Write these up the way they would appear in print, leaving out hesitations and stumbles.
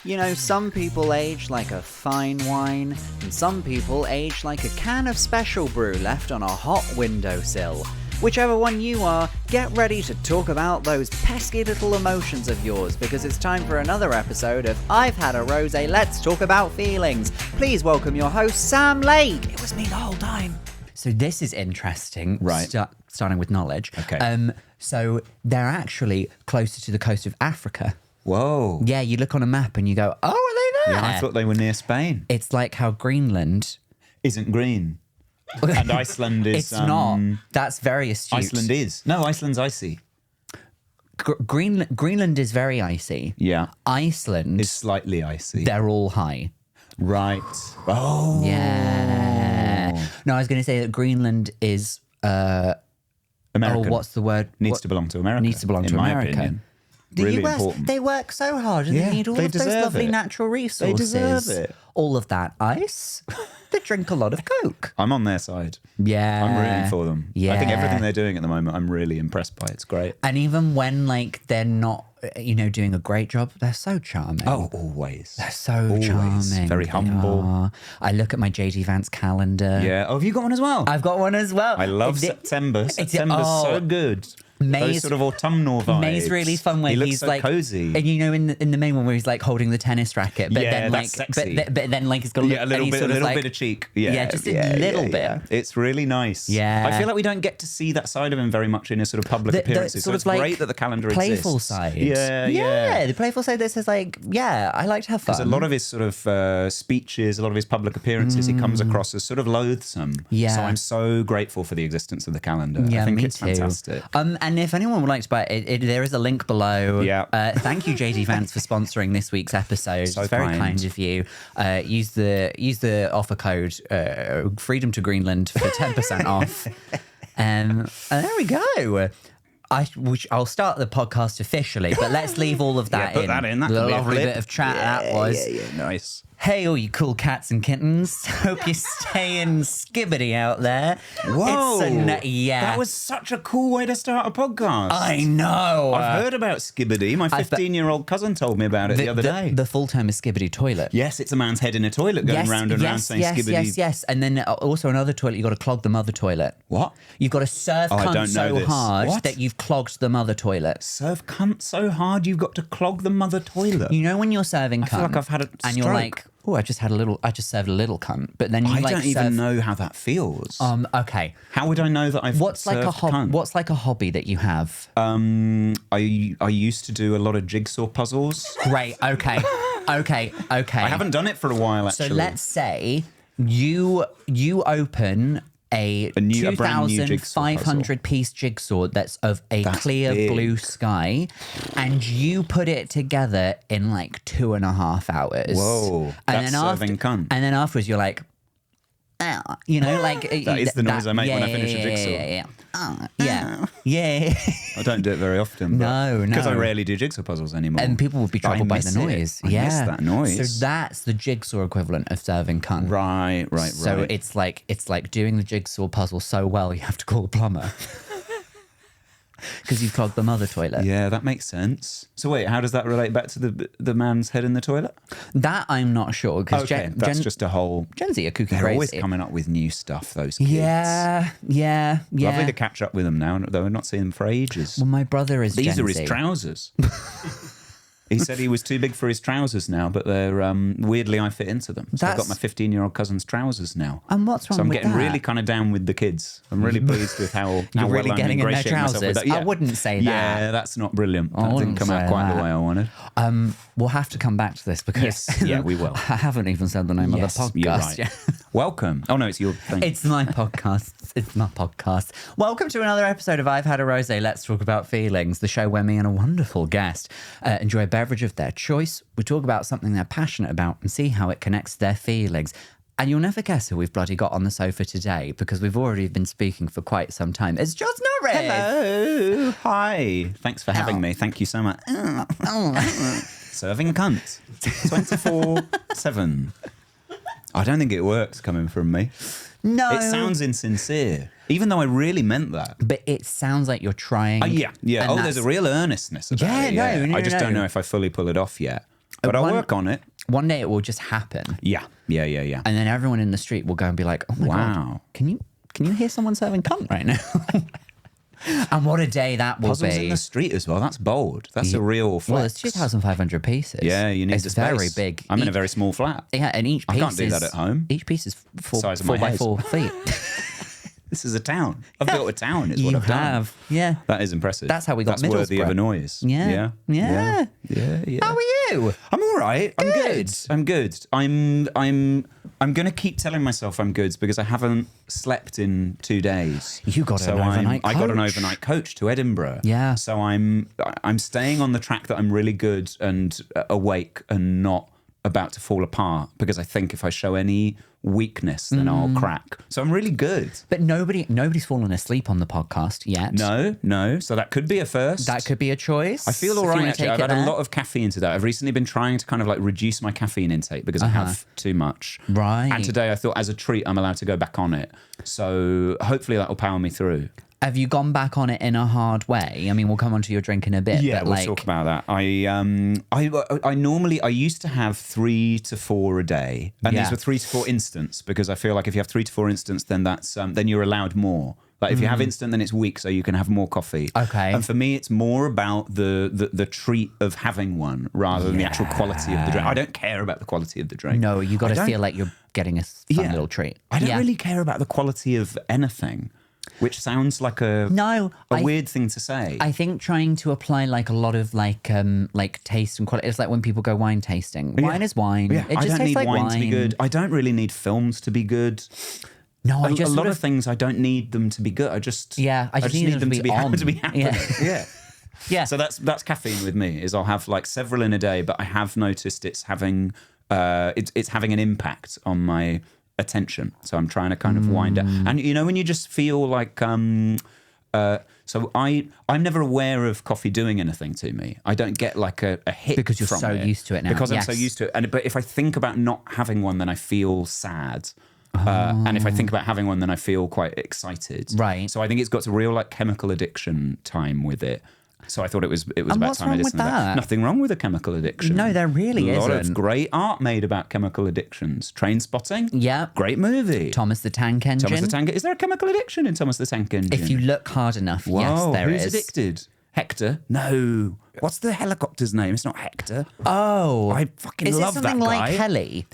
You know, some people age like a fine wine, and some people age like a can of special brew left on a hot windowsill. Whichever one you are, get ready to talk about those pesky little emotions of yours, because it's time for another episode of I've Had a Rosé, Let's Talk About Feelings. Please welcome your host, Sam Lake. It was me the whole time. So this is interesting, right? Starting with knowledge. Okay. So they're actually closer to the coast of Africa. Whoa. Yeah, you look on a map and you go, oh, are they there? Yeah, I thought they were near Spain. It's like how Greenland isn't green. And Iceland is... It's not. That's very astute. Iceland is. No, Iceland's icy. Greenland is very icy. Yeah. Iceland is slightly icy. They're all high. Right. Oh. Yeah. No, I was going to say that Greenland is... American. Oh, what's the word? Needs to belong to America. Needs to belong to my America. Opinion. The really US, important. they work so hard and they need all of those lovely natural resources. They deserve it. All of that ice. They drink a lot of Coke. I'm on their side. Yeah. I'm rooting for them. Yeah. I think everything they're doing at the moment, I'm really impressed by. It's great. And even when they're not, doing a great job, they're so charming. Oh, always. They're so charming. Very humble. I look at my JD Vance calendar. Yeah. Oh, have you got one as well? I've got one as well. I love September. September's so good. Those sort of autumnal vibes. May's really fun when he looks he's so like cozy. And in the main one where he's like holding the tennis racket, but then that's sexy. But then like he's got a little bit of cheek. Yeah, just a little bit. It's really nice. Yeah, I feel like we don't get to see that side of him very much in his sort of public appearances. So it's great that the calendar playful exists. Side. Yeah, the playful side that says like, I like to have fun. Because a lot of his sort of speeches, a lot of his public appearances, he comes across as sort of loathsome. Yeah. So I'm so grateful for the existence of the calendar. Yeah, I think me it's too. fantastic. And if anyone would like to buy it, there is a link below. Yeah. Thank you, JD Vance, for sponsoring this week's episode. So it's very kind of you. Use the offer code Freedom to Greenland for 10% off. And there we go. I'll start the podcast officially, but let's leave all of that put in. that in. That The lovely bit of chat that was. Yeah, nice. Hey, all you cool cats and kittens. Hope you're staying skibidi out there. Whoa. Yeah. That was such a cool way to start a podcast. I know. I've heard about skibidi. My 15-year-old cousin told me about it the other day. The full term is skibidi toilet. Yes, it's a man's head in a toilet going round and round saying skibidi. Yes. And then also another toilet, you've got to clog the mother toilet. What? You've got to serve cunt so hard that you've clogged the mother toilet. Serve cunt so hard you've got to clog the mother toilet? You know when you're serving cunt, I feel like I've had a and you're like, oh, I just served a little cunt, but then you I don't even know how that feels. Okay. How would I know that I've What's like a hobby that you have? I used to do a lot of jigsaw puzzles. Great. Okay. I haven't done it for a while actually. So let's say you open a 2,500 piece jigsaw that's of that's clear big. Blue sky, and you put it together in like 2.5 hours. Whoa, and that's serving cunt. And then afterwards you're like, like that is the noise I make when I finish a jigsaw. Yeah. I don't do it very often. No, because I rarely do jigsaw puzzles anymore. And people would be troubled by the noise. I miss that noise. So that's the jigsaw equivalent of serving cunt. Right. So it's like doing the jigsaw puzzle so well you have to call a plumber. Because you've clogged the mother toilet. Yeah, that makes sense. So wait, how does that relate back to the man's head in the toilet? That I'm not sure. Okay, that's just a whole... Gen Z are kooky crazy. They're always coming up with new stuff, those kids. Yeah. Lovely to catch up with them now, though we're not seeing them for ages. Well, my brother is These Gen are Z. his trousers. He said he was too big for his trousers now, but they're weirdly I fit into them. So I've got my 15-year-old cousin's trousers now. And what's wrong with that? So I'm getting really kind of down with the kids. I'm really pleased with how You're really well getting I'm in their ingratiating myself with trousers. that. Yeah. I wouldn't say that. Yeah, that's not brilliant. That didn't come out quite the way I wanted. We'll have to come back to this because we will. I haven't even said the name of the podcast. You're right. yet. Welcome. Oh no, it's your thing. It's my podcast. It's my podcast. Welcome to another episode of I've Had a Rosé, Let's Talk About Feelings, the show where me and a wonderful guest enjoy a beverage of their choice. We talk about something they're passionate about and see how it connects to their feelings. And you'll never guess who we've bloody got on the sofa today because we've already been speaking for quite some time. It's Joz Norris. Hello. Hi. Thanks for having me. Thank you so much. Serving cunt. 24/7. I don't think it works coming from me. No. It sounds insincere, even though I really meant that. But it sounds like you're trying. Yeah. Oh, there's a real earnestness about it. No, I just don't know if I fully pull it off yet. But I'll work on it. One day it will just happen. Yeah. And then everyone in the street will go and be like, oh my God, can you hear someone serving cunt right now? And what a day that will Puzzles be. in the street as well. That's bold. That's a real flex. Well, it's 2,500 pieces. Yeah, you need the space. It's very big. I'm in a very small flat. Yeah, and each piece I can't do that at home. Each piece is Size of 4 my by head. 4 feet. This is a town. I've built a town, is what I've done. Yeah. That is impressive. That's how we got That's worthy of a Middlesbrough. noise. Yeah. How are you? I'm all right. Good. I'm good. I'm going to keep telling myself I'm good because I haven't slept in 2 days. You got an overnight coach. I got an overnight coach to Edinburgh. Yeah. So I'm staying on the track that I'm really good and awake and not about to fall apart, because I think if I show any weakness, then I'll crack. So I'm really good. But nobody's fallen asleep on the podcast yet. No. So that could be a first. That could be a choice. I feel all right, actually. I've had a lot of caffeine today. I've recently been trying to kind of like reduce my caffeine intake because I have too much. Right. And today I thought as a treat, I'm allowed to go back on it. So hopefully that will power me through. Have you gone back on it in a hard way? I mean, we'll come on to your drink in a bit. Yeah, but we'll talk about that. I used to have 3 to 4 a day, and these were 3 to 4 instants, because I feel like if you have 3 to 4 instants, then that's then you're allowed more. Like if you have instant, then it's weak, so you can have more coffee. Okay. And for me, it's more about the treat of having one rather than the actual quality of the drink. I don't care about the quality of the drink. No, you got to feel like you're getting a fun little treat. I don't really care about the quality of anything. Which sounds like a weird thing to say. I think trying to apply like a lot of like taste and quality. It's like when people go wine tasting. Wine is wine. Yeah. It just I don't tastes need like wine to be good. I don't really need films to be good. No, a lot of things I don't need them to be good. I just need them to be happy to be on. happening. Yeah. So that's caffeine with me. Is I'll have like several in a day, but I have noticed it's having it's having an impact on my attention. So I'm trying to kind of wind up. And you know when you just feel like so I'm never aware of coffee doing anything to me. I don't get like a hit Because you're from so it. used to it now. Because I'm so used to it. But if I think about not having one, then I feel sad. And if I think about having one, then I feel quite excited. Right. So I think it's got a real like chemical addiction time with it. So I thought it was about what's time I wrong with listened to that. that? Nothing wrong with a chemical addiction. No, there really isn't. A lot isn't. of great art made about chemical addictions. Trainspotting. Yeah. Great movie. Thomas the Tank Engine. Thomas the Tank. Is there a chemical addiction in Thomas the Tank Engine? If you look hard enough, yes, there is. Who's addicted? Hector? No. What's the helicopter's name? It's not Hector. Oh. I fucking is love it that something guy. like Kelly?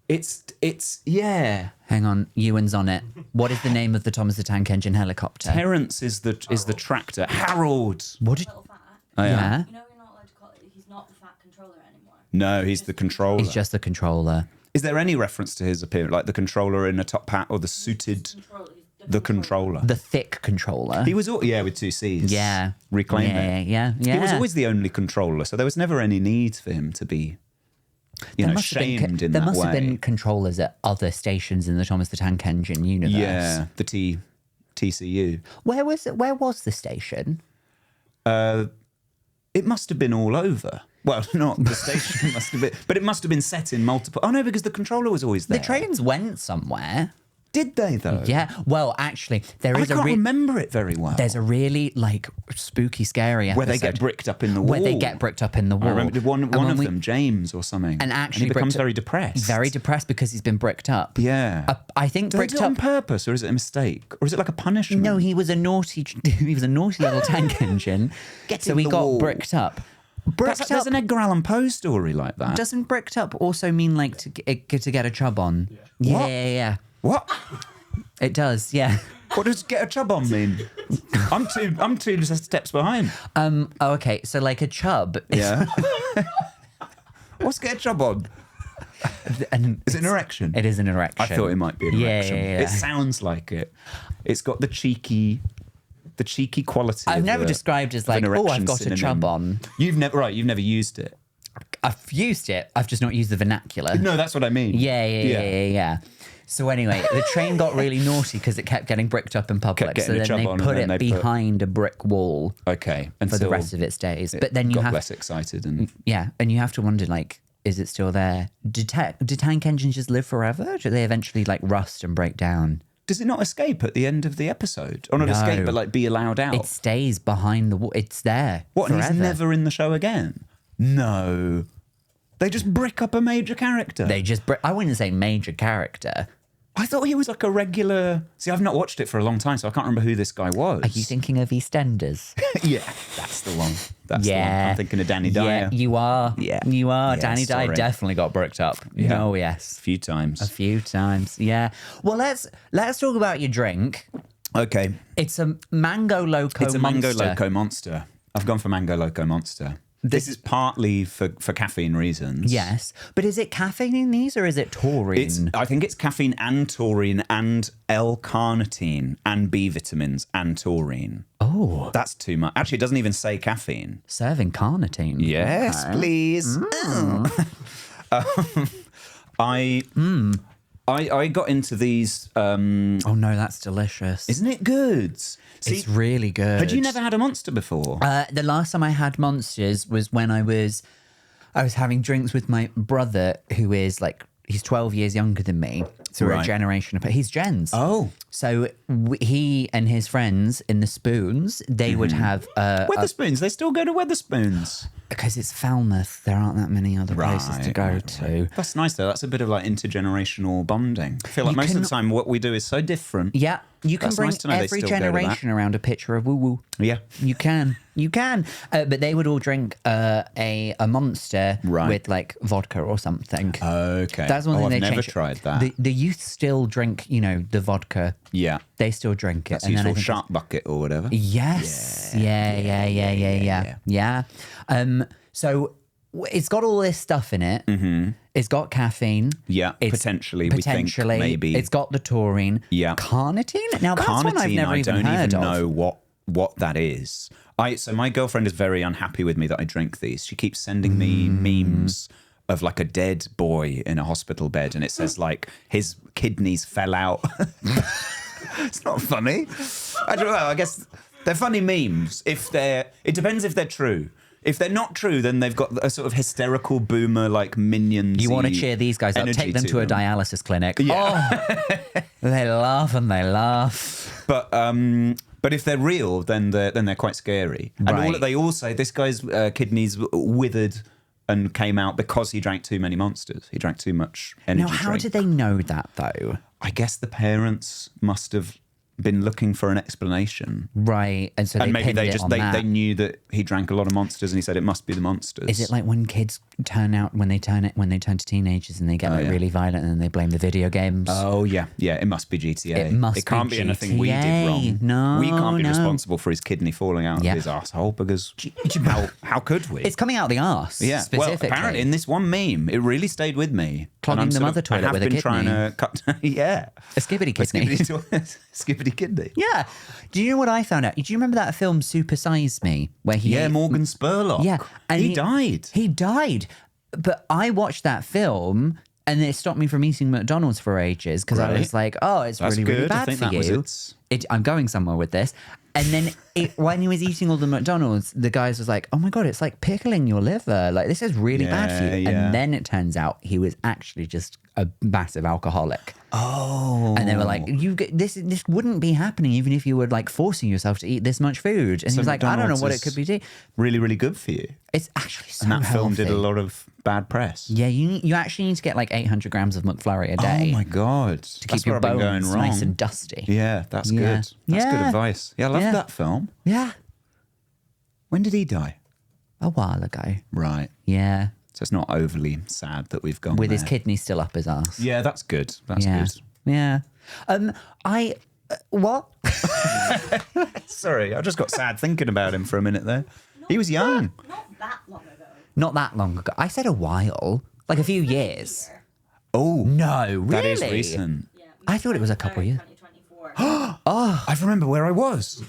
It's yeah. Hang on, Ewan's on it. What is the name of the Thomas the Tank Engine helicopter? Terence is the tractor. Harold. What did? Little fat. Oh, yeah. Yeah. You know you're not allowed to call it. He's not the fat controller anymore. No, he's the controller. He's just the controller. Is there any reference to his appearance, like the controller in a top hat or the suited? The controller. The thick controller. He was, with 2 C's. Yeah. Reclaim it. Yeah. He was always the only controller, so there was never any need for him to be, shamed in that way. There must have been controllers at other stations in the Thomas the Tank Engine universe. Yeah, the TCU. Where was it? Where was the station? It must have been all over. Well, not the station must have been, but it must have been set in multiple. Oh no, because the controller was always there. The trains went somewhere. Did they though? Yeah. Well, actually, there is I can't remember it very well. There's a really like spooky, scary episode where they get bricked up in the wall. Where they get bricked up in the wall. I remember one of them, James or something. And actually he becomes very depressed. Very depressed because he's been bricked up. Yeah. I think Do they bricked do it up on purpose, or is it a mistake, or is it like a punishment? No, he was a naughty little tank engine. So he got bricked up. There's an Edgar Allan Poe story like that. Doesn't bricked up also mean like to get a chub on? Yeah. What? Yeah. What? It does, yeah. What does get a chub on mean? I'm two steps behind. Okay, so like a chub. Yeah. What's get a chub on? Is it an erection? It is an erection. I thought it might be an erection. Yeah. It sounds like it. It's got the cheeky quality. I've never described as like, oh, I've got a chub on. You've never used it. I've used it. I've just not used the vernacular. No, that's what I mean. Yeah. So anyway, the train got really naughty because it kept getting bricked up in public. So then they put it behind a brick wall. Okay, for the rest of its days. But then you got less excited and and you have to wonder like, is it still there? Do tank engines just live forever? Do they eventually like rust and break down? Does it not escape at the end of the episode? Or not escape, but like be allowed out? It stays behind the wall. It's there. What? Forever. And he's never in the show again? No. They just brick up a major character. I wouldn't say major character. I thought he was like a regular... See, I've not watched it for a long time, so I can't remember who this guy was. Are you thinking of EastEnders? Yeah, that's the one. That's the one. I'm thinking of Danny Dyer. Yeah, you are. Yeah. You are. Yeah, Danny Dyer definitely got bricked up. Yeah. Oh, yes. A few times. A few times, yeah. Well, let's talk about your drink. Okay. It's a Mango Loco Monster. It's a Mango Loco Monster. I've gone for Mango Loco Monster. This is partly for caffeine reasons. Yes. But is it caffeine in these or is it taurine? I think it's caffeine and taurine and L-carnitine and B vitamins and taurine. Oh. That's too much. Actually, it doesn't even say caffeine. Serving carnitine. Yes, Okay. please. I got into these... Oh, no, that's delicious. Isn't it good? See, It's really good. had you never had a Monster before? The last time I had Monsters was when I was having drinks with my brother, who is like, he's 12 years younger than me. So we're a Right. generation apart. He's Gens. Oh. So he and his friends in the Spoons, they would have... Weatherspoons. They still go to Weatherspoons. Because it's Falmouth, there aren't that many other places to go to. That's nice, though. That's a bit of like intergenerational bonding. I feel like You most can- of the time what we do is so different. Yeah, you can That's bring nice to know they every still go to that. generation around a picture of woo-woo. Yeah. You can. But they would all drink a Monster Right. with like vodka or something. Okay. That's one thing I've they never changed. tried that. The youth still drink, the vodka. Yeah. They still drink it. That's useful shark bucket or whatever. Yes. Yeah. So it's got all this stuff in it. Mm-hmm. It's got caffeine. Yeah, potentially, we think, maybe. It's got the taurine. Yeah. Carnitine? Now, that's one I've Carnitine, never I even don't heard even of. know what that is. So my girlfriend is very unhappy with me that I drink these. She keeps sending me memes of like a dead boy in a hospital bed, and it says like his kidneys fell out. It's not funny. I don't know. I guess they're funny memes. It depends if they're true. If they're not true, then they've got a sort of hysterical boomer like minions. You want to cheer these guys up, take them to a dialysis clinic. Yeah. Oh, they laugh and they laugh. But if they're real, then they're quite scary. And Right. they all say this guy's kidneys withered and came out because he drank too many Monsters. He drank too much energy Now, how drink. did they know that, though? I guess the parents must have been looking for an explanation. Right, and so they And maybe pinned they it just on they that. knew that he drank a lot of Monsters and he said it must be the Monsters. Is it like when kids turn to teenagers and they get like yeah. really violent and then they blame the video games? Oh yeah, it must be GTA. It must It can't be be anything we did GTA. wrong. No, we can't be no. responsible for his kidney falling out Yeah. of his asshole because how could we? It's coming out the arse. Yeah, specifically. well, apparently in this one meme, it really stayed with me. Clogging And I'm the sort mother of- toilet I have with a been trying kidney. to cut. Yeah, A skibidi A kidney. skibidi kidney. Yeah. Do you know what I found out? Do you remember that film Super Size Me, where he Yeah, ate- Morgan Spurlock. Yeah, and he died. He died. But I watched that film and it stopped me from eating McDonald's for ages because I Right. was like, oh, it's That's really, really good. I bad think for that was you. its- I'm going somewhere with this. And then when he was eating all the McDonald's, the guys was like, oh my God, it's like pickling your liver. Like, this is really bad for you. Yeah, yeah. And then it turns out he was actually just a massive alcoholic. Oh, And they were like, this wouldn't be happening even if you were like forcing yourself to eat this much food. And he was like, I don't know McDonald's what it is could be. really, really good for you. It's actually so And that film did a healthy. lot of bad press. Yeah, you actually need to get like 800 grams of McFlurry a day. Oh my God, To keep your bones nice and dusty. Yeah, that's Yeah. good. That's good Yeah. advice. Yeah, I love Yeah. that film. Yeah. When did he die? A while ago. Right. Yeah. So it's not overly sad that we've gone With his there. kidney still up his ass. Yeah, that's good. That's Yeah. good. Yeah. What? Sorry, I just got sad thinking about him for a minute there. He was young. Not that long ago. Not that long ago. I said a while. Like a few years. Oh, No, really? that is recent. Yeah, I thought it was a couple of years. 2024. I remember where I was.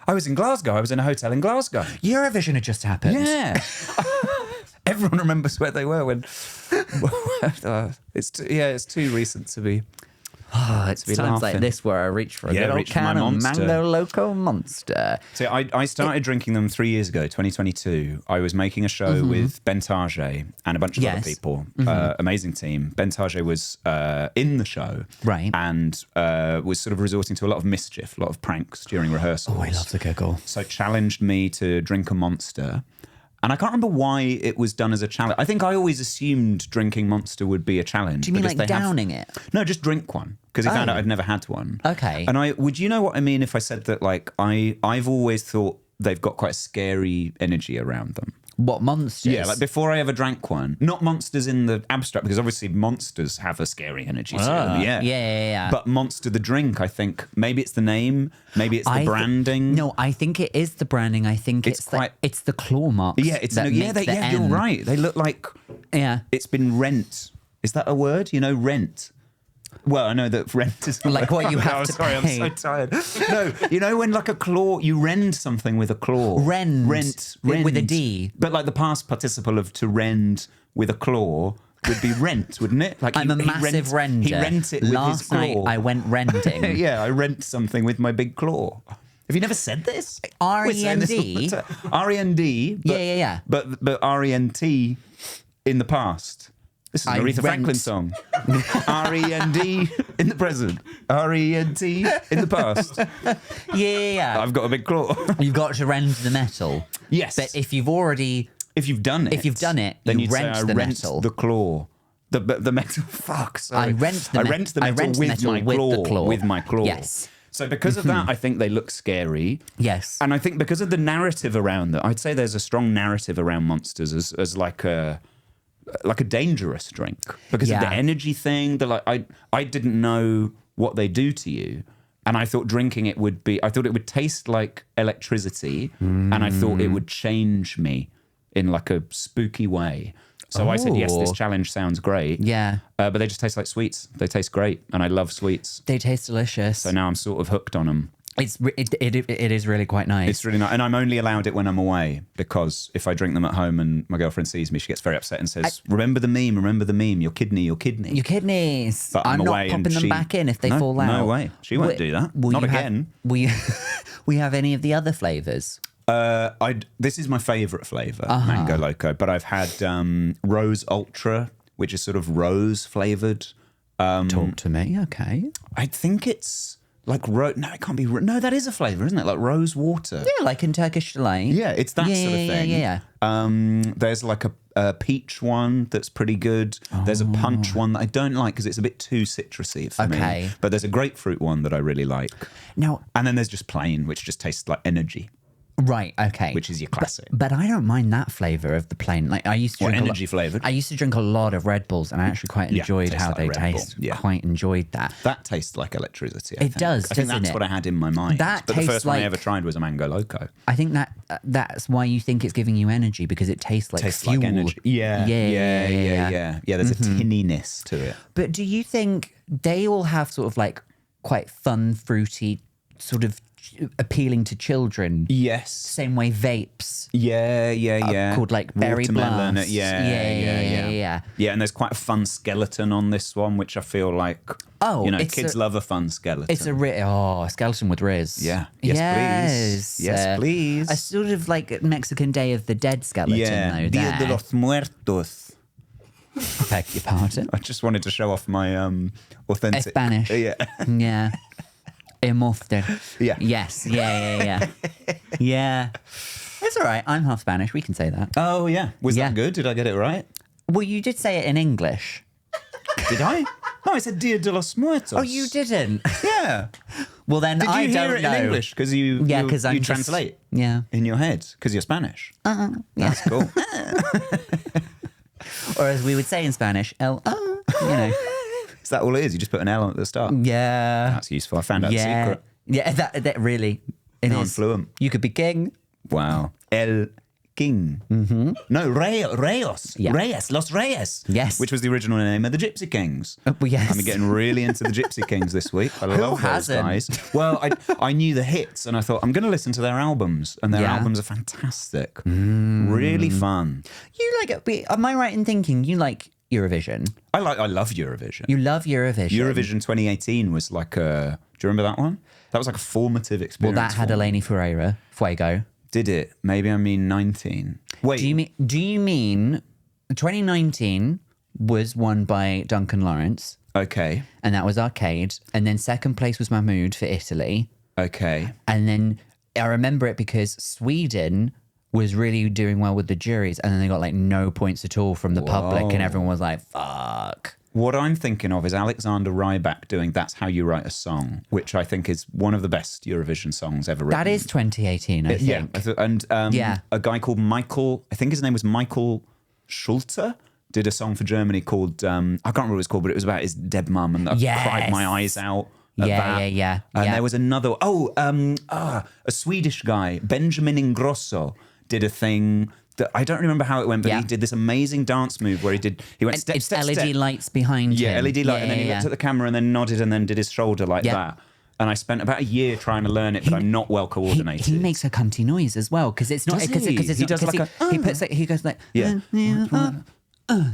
I was in Glasgow. I was in a hotel in Glasgow. Eurovision had just happened. Yeah. Everyone remembers where they were when. It's too recent to be. Oh, it's be times like laughing. this where I reach for a Yeah, good old reach for my can of Monster. Mango Loco Monster. So I started drinking them 3 years ago, 2022. I was making a show with Ben Target and a bunch of other Yes. people. Amazing team. Ben Target was in the show. Right. And was sort of resorting to a lot of mischief, a lot of pranks during rehearsals. Oh, I love the giggle. So challenged me to drink a Monster. And I can't remember why it was done as a challenge. I think I always assumed drinking Monster would be a challenge. Do you mean because like they have- downing it? No, just drink one. Because he found out I'd never had one. Okay. And would you know what I mean if I said that, like, I've always thought they've got quite a scary energy around them. What, monsters? Yeah, like before I ever drank one. Not monsters in the abstract, because obviously monsters have a scary energy to them. Yeah. But Monster the drink, I think, maybe it's the name, maybe it's the branding. No, I think it is the branding. I think it's it's the claw marks. Yeah, it's that make the you're N. right. They look like it's been rent. Is that a word? You know, rent. Well, I know that rent is Like what you have to sorry, pay. I'm so tired. No, you know when like a claw, you rend something with a claw. Rend. Rent. With a D. But like the past participle of to rend with a claw would be rent, wouldn't it? Like I'm a massive render. He rent it with Last his claw. night I went rending. Yeah, I rent something with my big claw. Have you never said this? R-E-N-D? R-E-N-D. Yeah. But R-E-N-T in the past. This is an I Aretha Franklin rent- song. R-E-N-D in the present. R-E-N-T in the past. Yeah. I've got a big claw. You've got to rend the metal. Yes. But if you've already... If you've done it, you then you'd rent say, the I rent metal. the claw. The metal. Fuck. Sorry. I rent the metal with claw. With my claw. Yes. So because of that, I think they look scary. Yes. And I think because of the narrative around that, I'd say there's a strong narrative around monsters as like a dangerous drink because of the energy thing. I didn't know what they do to you. And I thought drinking it I thought it would taste like electricity and I thought it would change me in like a spooky way. So I said, yes, this challenge sounds great. Yeah. But they just taste like sweets. They taste great. And I love sweets. They taste delicious. So now I'm sort of hooked on them. It is really quite nice. It's really nice. And I'm only allowed it when I'm away because if I drink them at home and my girlfriend sees me, she gets very upset and says, remember the meme, your kidney. Your kidneys. But I'm not away popping and them back in if they fall out. No way. She won't do that. Not again. We have any of the other flavours? This is my favourite flavour, Mango Loco, but I've had Rose Ultra, which is sort of rose flavoured. Talk to me, okay. I think it's like no, it can't be. No, that is a flavour, isn't it? Like rose water. Yeah, like in Turkish delight. Yeah, it's that sort of thing. Yeah. There's like a peach one that's pretty good. There's a punch one that I don't like because it's a bit too citrusy for me. But there's a grapefruit one that I really like. Now, and then there's just plain, which just tastes like energy. Right, okay. Which is your classic. But I don't mind that flavour of the plain. Like I used to drink energy flavoured. I used to drink a lot of Red Bulls and I actually quite enjoyed how they taste. Yeah. Quite enjoyed that. That tastes like electricity. I think. Does, I think doesn't that's it? what I had in my mind. That but the tastes first one I like- ever tried was a Mango Loco. I think that's why you think it's giving you energy because it tastes like fuel. Like energy. Yeah. Yeah, there's a tinniness to it. But do you think they all have sort of like quite fun, fruity, sort of appealing to children? Yes. Same way vapes. Yeah. Called like Berry Watermelon. Blast. Yeah. Yeah, and there's quite a fun skeleton on this one, which I feel like, kids love a fun skeleton. It's a skeleton with rizz. Yeah. Yes, please. Yes, please. A sort of like Mexican Day of the Dead skeleton, though. Dia de los Muertos. I beg your pardon. I just wanted to show off my authentic Spanish. Yeah. Yeah. Emofte. Yeah. Yes. Yeah. Yeah. It's all right. I'm half Spanish. We can say that. Oh, yeah. Was that good? Did I get it right? Well, you did say it in English. Did I? No, I said Dia de los Muertos. Oh, you didn't? Yeah. Well, then Did you I hear don't it know. in English? Because you translate in your head because you're Spanish. Yeah. That's cool. Or as we would say in Spanish, L. Is that all it is? You just put an L at the start? Yeah. That's useful. I found out the secret. Yeah, that really, it Now I'm is. fluent. You could be king. Wow. El King. Mm-hmm. No, Reyes. Yeah. Reyes. Los Reyes. Yes. Which was the original name of the Gypsy Kings. Well, yes. I'm getting really into the Gypsy Kings this week. I love those hasn't? guys. Well, I knew the hits and I thought, I'm going to listen to their albums. And their albums are fantastic. Really fun. You like it? Am I right in thinking you like Eurovision? I love Eurovision. You love Eurovision. Eurovision 2018 was like a... Do you remember that one? That was like a formative Well, experience. that had for me. Eleni Ferreira, Fuego. Did it? Maybe I mean 19. Wait. Do you mean 2019 was won by Duncan Lawrence, Okay. and that was Arcade, and then second place was Mahmood for Italy, Okay. and then I remember it because Sweden was really doing well with the juries, and then they got like no points at all from the public, and everyone was like, fuck. What I'm thinking of is Alexander Rybak doing That's How You Write a Song, which I think is one of the best Eurovision songs ever written. That is 2018, I think. Yeah. A guy called Michael, I think his name was Michael Schulte, did a song for Germany called, I can't remember what it was called, but it was about his dead mum, and I cried my eyes out at that. Yeah. And there was another, a Swedish guy, Benjamin Ingrosso, did a thing that I don't remember how it went, but he did this amazing dance move where he went step, It's step, LED step. lights behind him. Yeah, LED light, and then he looked at the camera and then nodded and then did his shoulder like that. And I spent about a year trying to learn it, but I'm not well coordinated. He makes a cunty noise as well, because it's not Does because he? it's He does because like he puts like, he goes like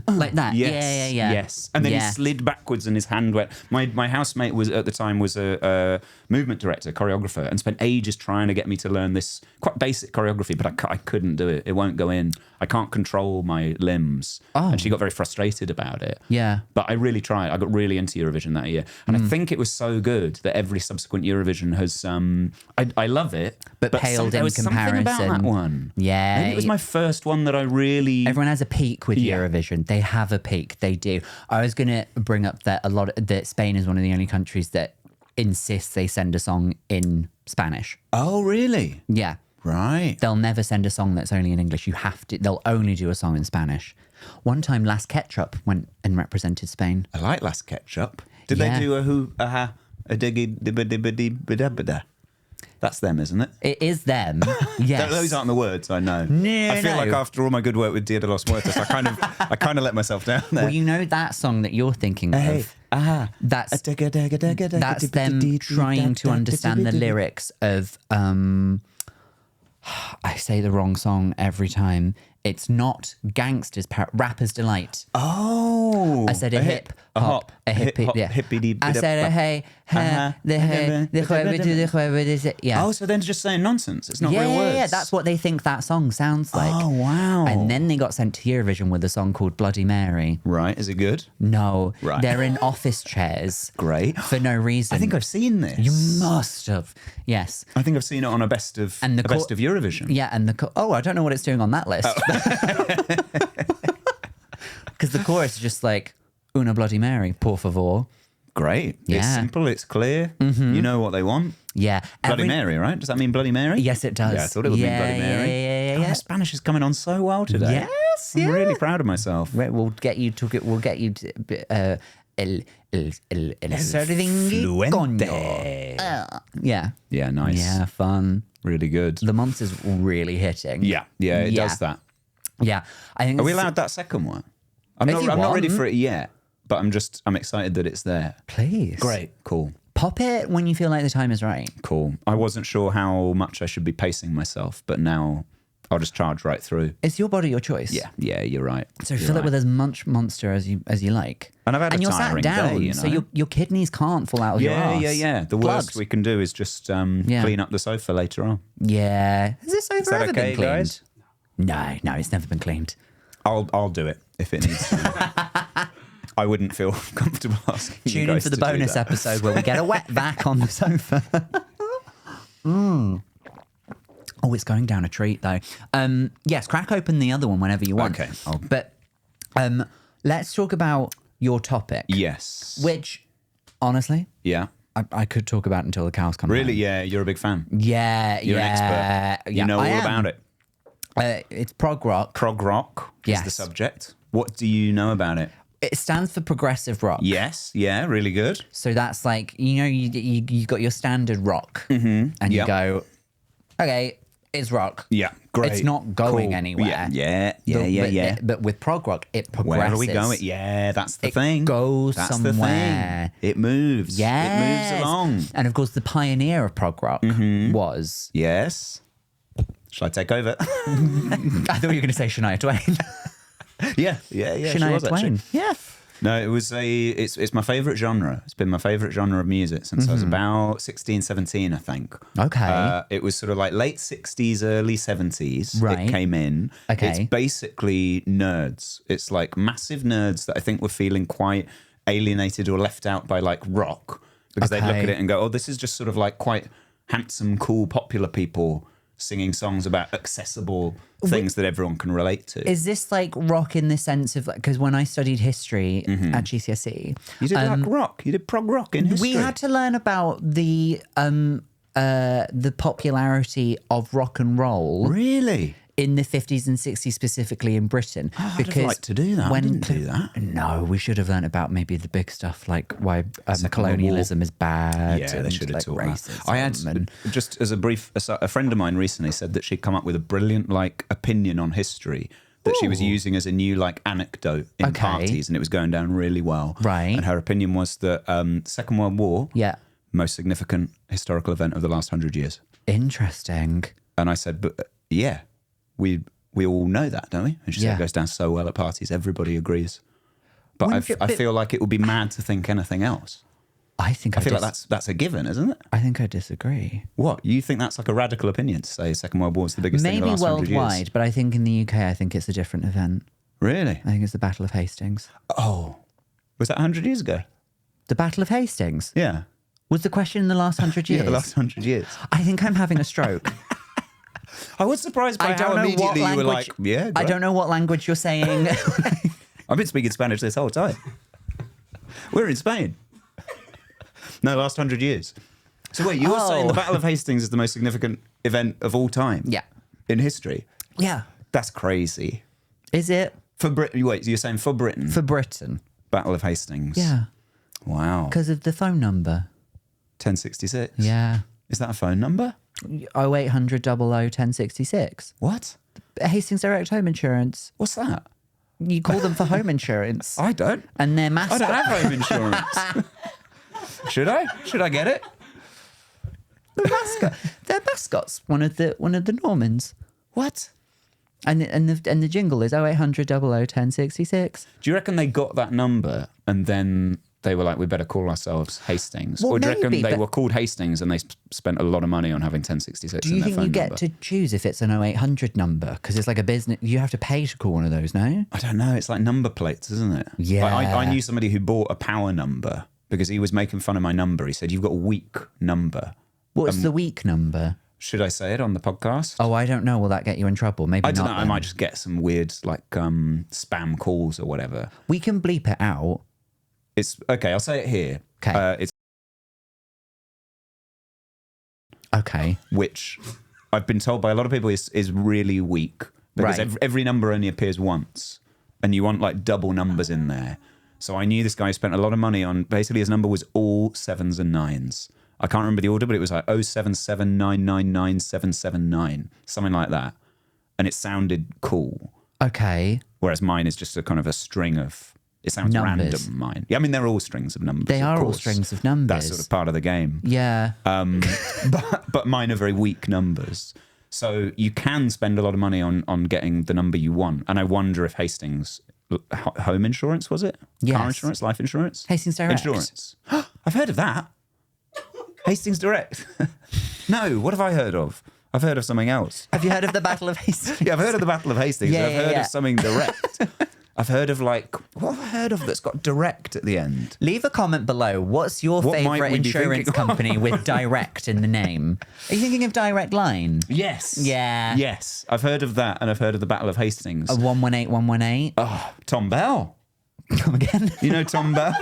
like that. Yes, yes. And then he slid backwards and his hand went. My housemate was at the time was a movement director, choreographer, and spent ages trying to get me to learn this quite basic choreography, but I couldn't do it. It won't go in. I can't control my limbs. And she got very frustrated about it. Yeah. But I really tried. I got really into Eurovision that year. And I think it was so good that every subsequent Eurovision has... I love it. But paled there in was comparison. something about that one. Yeah. Maybe it was my first one that I really... Everyone has a peak with Eurovision. They have a peak. They do. I was going to bring up that that Spain is one of the only countries that insists they send a song in Spanish. Oh, really? Yeah. Right. They'll never send a song that's only in English. They'll only do a song in Spanish. One time, Las Ketchup went and represented Spain. I like Las Ketchup. Did Yeah. they do a who, aha, a diggy, dibba, dibba, dibba, dibba, da? That's them, isn't it? It is them. Yes. Those aren't the words, I know. No, I feel like after all my good work with Dia de los Muertos, I kind of let myself down there. Well, you know that song that you're thinking of? That's them trying to understand the lyrics of I say the wrong song every time. It's not Gangsters, Rapper's Delight. Oh. I said a hip hop, a hippie, yeah. I said a hey, the jueves is it? Yeah. Oh, so then it's just saying nonsense. It's not real words. Yeah, that's what they think that song sounds like. Oh, wow. And then they got sent to Eurovision with a song called Bloody Mary. Right, is it good? No, Right. they're in office chairs. Great. For no reason. I think I've seen this. You must have. Yes. I think I've seen it on a best of best of Eurovision. Yeah, and I don't know what it's doing on that list. Because the chorus is just like, Una Bloody Mary, por favor. Great. Yeah. It's simple, it's clear. You know what they want. Yeah. Bloody Mary, right? Does that mean Bloody Mary? Yes, it does. Yeah, I thought it would mean Bloody Mary. Yeah. God, my Spanish is coming on so well today. Yes, I'm really proud of myself. We'll get you to el servingone. Yeah. Yeah, nice. Yeah, fun. Really good. The Monsters really hitting. Yeah, it does that. Yeah. I think Are we allowed that second one? I'm If you not ready want. for it yet, but I'm excited that it's there. Please. Great. Cool. Pop it when you feel like the time is right. Cool. I wasn't sure how much I should be pacing myself, but now I'll just charge right through. It's your body, your choice. Yeah, you're right. So You're fill it right. with as much Monster as you like. And I've had a you're sat tiring down, day, so know? your kidneys can't fall out of your ass. Yeah. The worst we can do is just clean up the sofa later on. Yeah. Has this sofa that ever okay, been cleaned? guys? No, it's never been cleaned. I'll do it if it needs to. I wouldn't feel comfortable asking you Tune in guys for the to do bonus that. episode where we get a wet vac on the sofa. Oh, it's going down a treat though. Yes, crack open the other one whenever you want. Okay. But let's talk about your topic. Yes. Which, honestly, Yeah. I could talk about until the cows come home. Really? Yeah. You're a big fan. Yeah, You're an expert. You know all about it. It's prog rock. Prog rock is the Yes. subject. What do you know about it? It stands for progressive rock. Yes. Yeah. Really good. So that's like, you got your standard rock, and you Yeah. go, okay, it's rock. Yeah. Great. It's not going Cool. anywhere. Yeah. But with prog rock, it progresses. Where are we going? Yeah, that's the thing. Goes That's somewhere. the thing. It moves. Yes. It moves along. And of course, the pioneer of prog rock was. Yes. Shall I take over? I thought you were going to say Shania Twain. yeah. She Shania was, actually. Twain. Yeah. No, it's my favourite genre. It's been my favourite genre of music since I was about 16, 17, I think. Okay. It was sort of like late 60s, early 70s. Right. It came in. Okay. It's basically nerds. It's like massive nerds that I think were feeling quite alienated or left out by like rock because they'd look Okay. at it and go, oh, this is just sort of like quite handsome, cool, popular people singing songs about accessible things that everyone can relate to. Is this like rock in the sense of, because when I studied history at GCSE, You did like rock. You did prog rock in history. we had to learn about the popularity of rock and roll Really? in the 50s and 60s, specifically in Britain. Oh, I'd have liked to do that. I didn't do that. No, we should have learned about maybe the big stuff, like why colonialism is bad. Yeah, they and, should have like, taught racism. that. I had, just as a brief, a friend of mine recently said that she'd come up with a brilliant like opinion on history that she was using as a new like anecdote in parties, and it was going down really well. Right. And her opinion was that Second World War, most significant historical event of the last 100 years. Interesting. And I said, but yeah, we all know that, don't we? And she said it goes down so well at parties, everybody agrees. But I feel like it would be mad to think anything else. I feel like that's a given, isn't it? I think I disagree. What? You think that's like a radical opinion to say Second World War is the biggest thing in the Maybe last 100 years? worldwide, but I think in the UK, I think it's a different event. Really? I think it's the Battle of Hastings. Oh. Was that 100 years ago? The Battle of Hastings? Yeah. Was the question in the last 100 years? Yeah, the last 100 years. I think I'm having a stroke. I was surprised by how immediately you were like, yeah, great. I don't know what language you're saying. I've been speaking Spanish this whole time. We're in Spain. No, last 100 years. So wait, you're saying the Battle of Hastings is the most significant event of all time? Yeah. In history? Yeah. That's crazy. Is it? For Britain? Wait, you're saying for Britain? For Britain. Battle of Hastings. Yeah. Wow. Because of the phone number. 1066? Yeah. Is that a phone number? 0800 00 1066. What? Hastings Direct Home Insurance. What's that? You call them for home insurance. I don't. And their I mascot. don't have home insurance. Should I? Should I get it? Their mascot's one of the Normans. What? And the jingle is 0800 00 1066. Do you reckon they got that number and then they were like, we better call ourselves Hastings? Well, or do you reckon maybe, they but- were called Hastings and they spent a lot of money on having 1066 Do in you their think phone you get number? to choose if it's an 0800 number? Because it's like a business. You have to pay to call one of those, no? I don't know. It's like number plates, isn't it? Yeah. Like, I knew somebody who bought a power number because he was making fun of my number. He said, you've got a weak number. What's the week number? Should I say it on the podcast? Oh, I don't know. Will that get you in trouble? Maybe I don't not. know. I then. might just get some weird like spam calls or whatever. We can bleep it out. It's okay. I'll say it here. Okay. It's Okay. which I've been told by a lot of people is really weak because Right. every number only appears once, and you want like double numbers in there. So I knew this guy spent a lot of money on. Basically, his number was all 7s and 9s. I can't remember the order, but it was like 077999779, something like that, and it sounded cool. Okay. Whereas mine is just a kind of a string of. It sounds Numbers. random. Mine. Yeah, I mean they're all strings of numbers. They of are all course. strings of numbers. That's sort of part of the game. Yeah. But mine are very weak numbers. So you can spend a lot of money on getting the number you want. And I wonder if Hastings home insurance, was it? Yes. Car insurance, life insurance? Hastings Direct. Insurance. I've heard of that. Hastings Direct. No, what have I heard of? I've heard of something else. Have you heard of the Battle of Hastings? Yeah, I've heard of the Battle of Hastings. Yeah, I've yeah, heard yeah. of something direct. I've heard of like, what have I heard of that's got direct at the end? Leave a comment below. What's your What might favourite we be insurance thinking? company with direct in the name? Are you thinking of Direct Line? Yes. Yeah. Yes. I've heard of that and I've heard of the Battle of Hastings. A 118 Oh, Tom Bell. Come again? You know Tom Bell?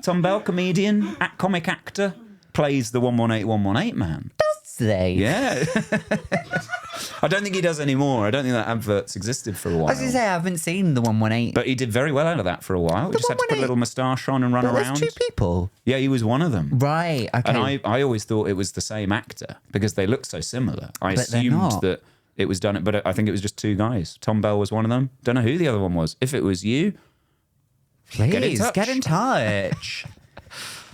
Tom Bell, comedian, comic actor, plays the 118 man. They. Yeah. I don't think he does anymore. I don't think that advert's existed for a while. I was going to say, I haven't seen the 118. But he did very well out of that for a while. He just had to put a 118 little moustache on and run But around. there's two people. Yeah, he was one of them. Right, okay. And I always thought it was the same actor because they look so similar. I But they're assumed not. that it was done, but I think it was just two guys. Tom Bell was one of them. Don't know who the other one was. If it was you, Please, touch. get in touch.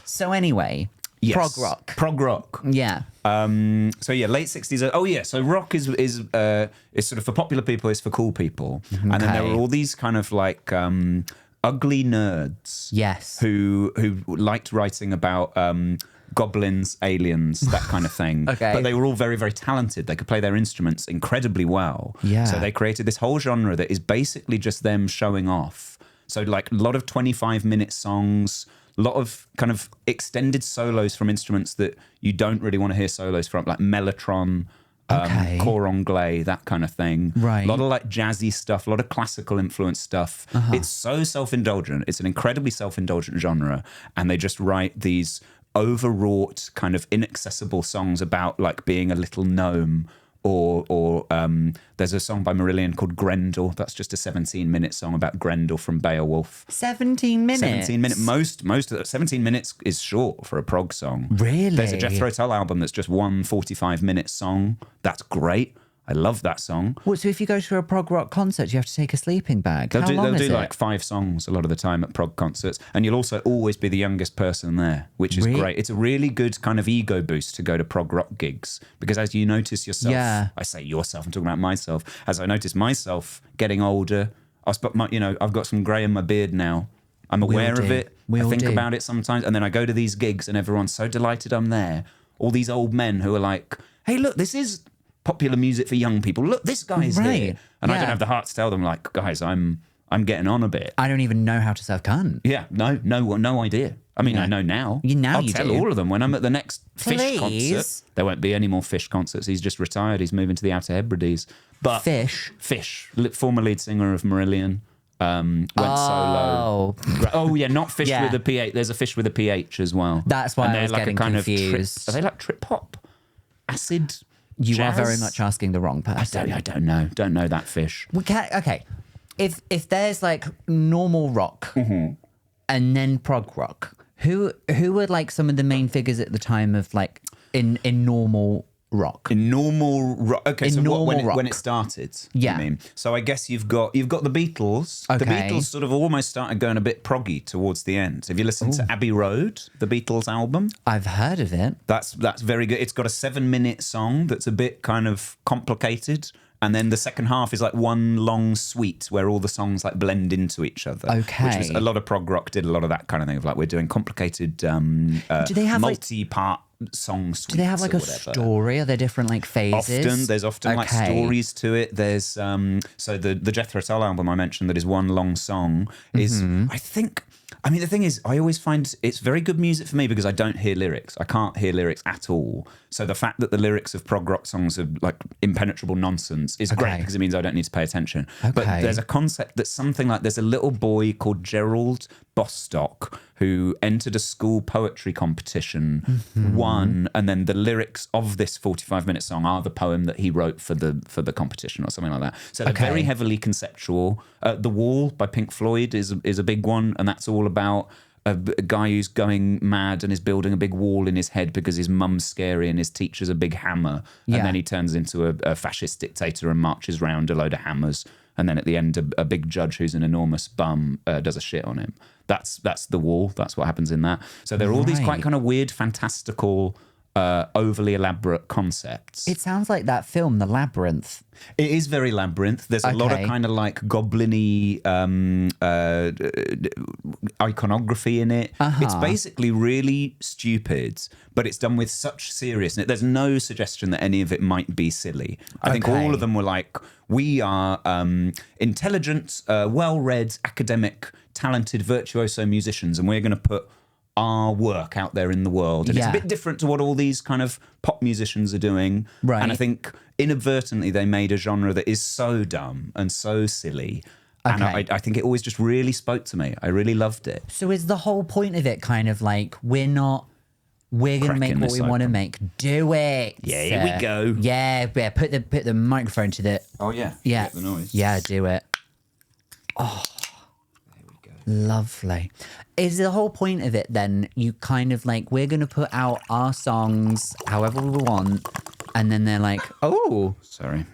So anyway, yes. prog rock. Prog rock. Yeah. So yeah, late 60s. Oh yeah, so rock is sort of for popular people, it's for cool people, and then there Okay. were all these kind of like ugly nerds. Yes. Who liked writing about goblins, aliens, that kind of thing. Okay. But they were all very, very talented. They could play their instruments incredibly well. Yeah. So they created this whole genre that is basically just them showing off. So like a lot of 25-minute songs, a lot of kind of extended solos from instruments that you don't really want to hear solos from, like mellotron, Okay. Cor anglais, that kind of thing. Right. A lot of like jazzy stuff, a lot of classical influence stuff. It's so self-indulgent. It's an incredibly self-indulgent genre, and they just write these overwrought, kind of inaccessible songs about like being a little gnome. Or there's a song by Marillion called Grendel. That's just a 17-minute song about Grendel from Beowulf. 17 minutes? 17 minutes. Most of the 17 minutes is short for a prog song. Really? There's a Jethro Tull album that's just one 45-minute song. That's great. I love that song. Well, so if you go to a prog rock concert, you have to take a sleeping bag. They'll How long do is it? like 5 songs a lot of the time at prog concerts, and you'll also always be the youngest person there, which is great. It's a really good kind of ego boost to go to prog rock gigs, because as you notice yourself, I say yourself, I'm talking about myself. As I notice myself getting older, I've got some grey in my beard now. I'm aware of it. I think about it sometimes, and then I go to these gigs, and everyone's so delighted I'm there. All these old men who are like, "Hey, look, this is popular music for young people. Look, this guy's here." And I don't have the heart to tell them, like, guys, I'm getting on a bit. I don't even know how to serve cunt. Yeah, no idea. I mean, I know now. I'll tell all of them when I'm at the next Fish concert. There won't be any more Fish concerts. He's just retired. He's moving to the Outer Hebrides. But Fish, former lead singer of Marillion, went solo. Oh yeah, not Fish with a PH. There's a Fish with a PH as well. That's why I was like getting confused. Are they like trip hop? Acid? You jazz? are very much asking the wrong person. I don't know. Don't know that Fish. We can't. Okay, if there's like normal rock and then prog rock, who were like some of the main figures at the time of like in normal rock? In normal rock. Okay, so when it started, yeah. You mean? So I guess you've got the Beatles. Okay. The Beatles sort of almost started going a bit proggy towards the end. Have you listened to Abbey Road, the Beatles album? I've heard of it. That's very good. It's got a 7-minute song that's a bit kind of complicated. And then the second half is like one long suite where all the songs like blend into each other. Okay. Which was a lot of prog rock did a lot of that kind of thing of like we're doing complicated Do they have multi-part song suites. Do they have like a story? Are there different like phases? There's often like stories to it. There's so the Jethro Tull album I mentioned that is one long song is I mean the thing is I always find it's very good music for me because I don't hear lyrics. I can't hear lyrics at all. So the fact that the lyrics of prog rock songs are like impenetrable nonsense is great because it means I don't need to pay attention. But there's a concept that's something like there's a little boy called Gerald Bostock who entered a school poetry competition, won, and then the lyrics of this 45-minute song are the poem that he wrote for the competition or something like that. So they're very heavily conceptual. The Wall by Pink Floyd is a big one, and that's all about a guy who's going mad and is building a big wall in his head because his mum's scary and his teacher's a big hammer. And then he turns into a fascist dictator and marches round a load of hammers. And then at the end, a big judge who's an enormous bum does a shit on him. That's The Wall. That's what happens in that. So there are all these quite kind of weird, fantastical, overly elaborate concepts. It sounds like that film, The Labyrinth. It is very labyrinth. There's a lot of kind of like goblin-y iconography in it. It's basically really stupid, but it's done with such seriousness. There's no suggestion that any of it might be silly. I think all of them were like, we are intelligent, well-read, academic, talented, virtuoso musicians, and we're going to put our work out there in the world. And it's a bit different to what all these kind of pop musicians are doing. Right. And I think inadvertently they made a genre that is so dumb and so silly. And I think it always just really spoke to me. I really loved it. So is the whole point of it kind of like, we're going to make what we want to make. Do it. Yeah, here we go. Yeah, put the microphone to the... Oh, yeah. Yeah. Get the noise. Yeah, do it. Oh. There we go. Lovely. Is the whole point of it then, you kind of like, we're going to put out our songs however we want, and then they're like, oh. Sorry.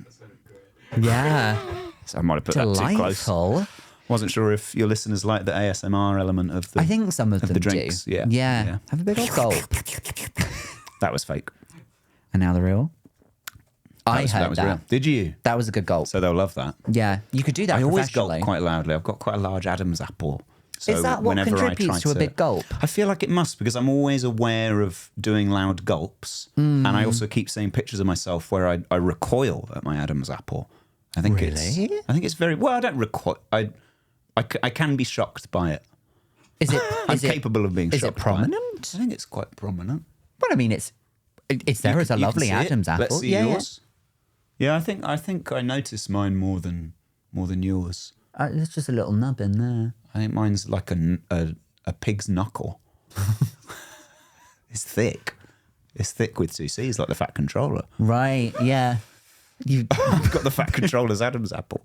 Yeah. So I might have put that too close. Wasn't sure if your listeners like the ASMR element of the I think some of them the drinks. do. Yeah. Have a big old gulp. That was fake. And now the real? That was real. Did you? That was a good gulp. So they'll love that. Yeah. You could do that I always gulp professionally. quite loudly. I've got quite a large Adam's apple. So is that what contributes to a big gulp? I feel like it must, because I'm always aware of doing loud gulps. And I also keep seeing pictures of myself where I recoil at my Adam's apple. I think it's very... Well, I don't recoil. I can be shocked by it. I'm capable of being shocked. Is it prominent? I think it's quite prominent. But I mean, it's there as a lovely Adam's apple. Let's see yours. Yeah, I think I notice mine more than yours. There's just a little nub in there. I think mine's like a pig's knuckle. It's thick. It's thick with 2 C's, like the Fat Controller. Right, yeah. You've got the Fat Controller's Adam's apple.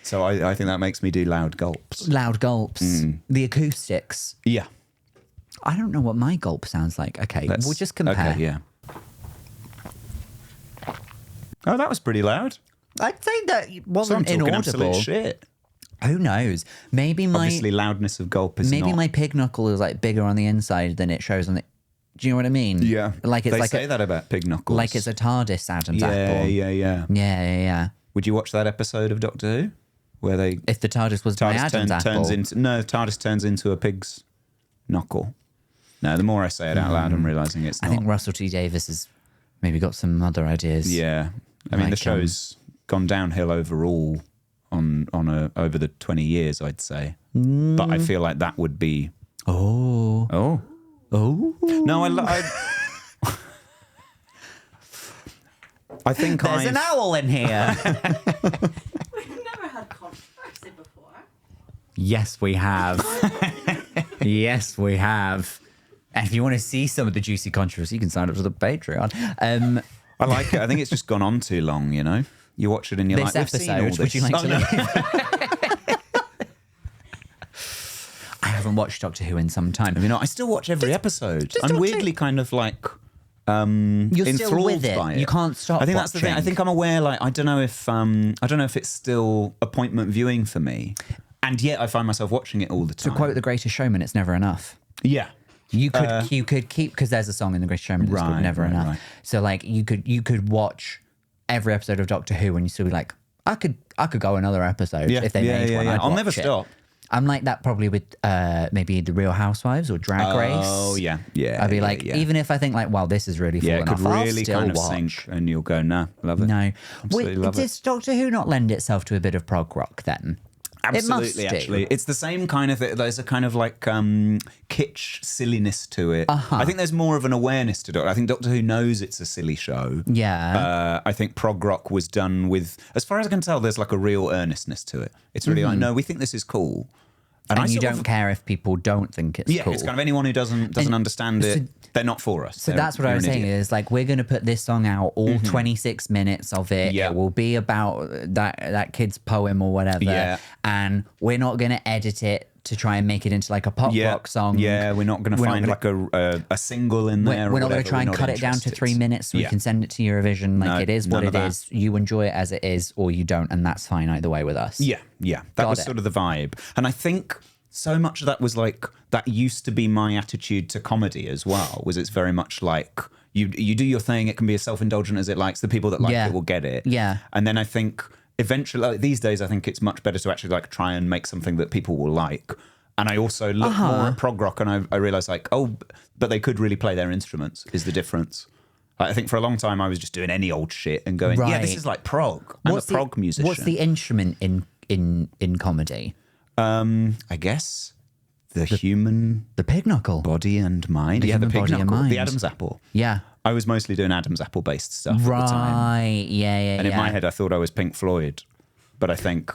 So I think that makes me do loud gulps. Loud gulps. The acoustics. Yeah. I don't know what my gulp sounds like. Okay, we'll just compare. Okay, yeah. Oh, that was pretty loud. I'd say that So I'm wasn't talking inaudible. absolute shit. Who knows? Maybe Obviously, loudness of gulp is maybe not... my pig knuckle is like bigger on the inside than it shows on the. Do you know what I mean? Yeah. Like it's they like say that about pig knuckles. like it's a TARDIS Adam's apple. Yeah. Yeah. Would you watch that episode of Doctor Who where they If the TARDIS was my Adam's apple, TARDIS turns into a pig's knuckle? No, the more I say it out loud, I'm realizing it's I not. think Russell T Davies has maybe got some other ideas. Yeah, I mean the Like, show's gone downhill overall over the 20 years, I'd say. But I feel like that would be. Oh. No, I think There's an owl in here. We've never had controversy before. Yes, we have. Yes, we have. And if you want to see some of the juicy controversy, you can sign up to the Patreon. I like it. I think it's just gone on too long. You know, you watch it and you're This like, we've seen all episode, would you this. like to no. leave? I haven't watched Doctor Who in some time. I mean, I still watch every episode. I'm watch weirdly kind of like You're enthralled still with it. by it. You can't stop I think that's the thing. I watching. think I'm aware. Like, I don't know if it's still appointment viewing for me, and yet I find myself watching it all the To time. quote The Greatest Showman, it's never enough. Yeah. You could keep, because there's a song in The Greatest Showman that's called Right, Never right, Enough. right. So like you could watch every episode of Doctor Who and you still be like, I could go another episode if they made one. I'd I'll never watch it. stop. I'm like that probably with maybe The Real Housewives or Drag Race. Oh yeah. I'd be like, even if I think like, wow, this is really Yeah, falling it could off, I'll really still kind of watch. sink, and you'll go, nah, love it. No. Absolutely love it. Does Doctor Who not lend itself to a bit of prog rock then? Absolutely, it must do. actually. It's the same kind of thing. There's a kind of like kitsch silliness to it. I think there's more of an awareness to Doctor. I think Doctor Who knows it's a silly show. Yeah. I think prog rock was done with, as far as I can tell, there's like a real earnestness to it. It's really like, no, we think this is cool. And I you sort don't of- care if people don't think it's Yeah, cool. it's kind of anyone who doesn't understand it, they're not for us. So that's what I was saying is like, we're going to put this song out, all 26 minutes of it. Yeah. It will be about that kid's poem or whatever. Yeah. And we're not going to edit it to try and make it into like a pop rock song. Yeah, we're not going to We're find not like a single in there. We're or not going whatever. to try We're and not cut it down to interested. 3 minutes so we Yeah. can send it to Eurovision. Like No, it is what none it of is. You enjoy it as it is or you don't. And that's fine either way with us. Yeah. That Got was it. sort of the vibe. And I think so much of that was like, that used to be my attitude to comedy as well, was it's very much like, you do your thing, it can be as self-indulgent as it likes, the people that like Yeah. it will get it. Yeah. And then I think eventually, like, these days, I think it's much better to actually like try and make something that people will like. And I also look more at prog rock and I realize like, oh, but they could really play their instruments is the difference. Like, I think for a long time I was just doing any old shit and going, yeah, this Right. is like prog. I'm a prog musician. What's the instrument in comedy? I guess the human The pig knuckle. body and mind. The Yeah, the human pig body and knuckle, the mind. Adam's apple. Yeah. I was mostly doing Adam's apple based stuff at the time. Right. Yeah. And in my head I thought I was Pink Floyd, but I think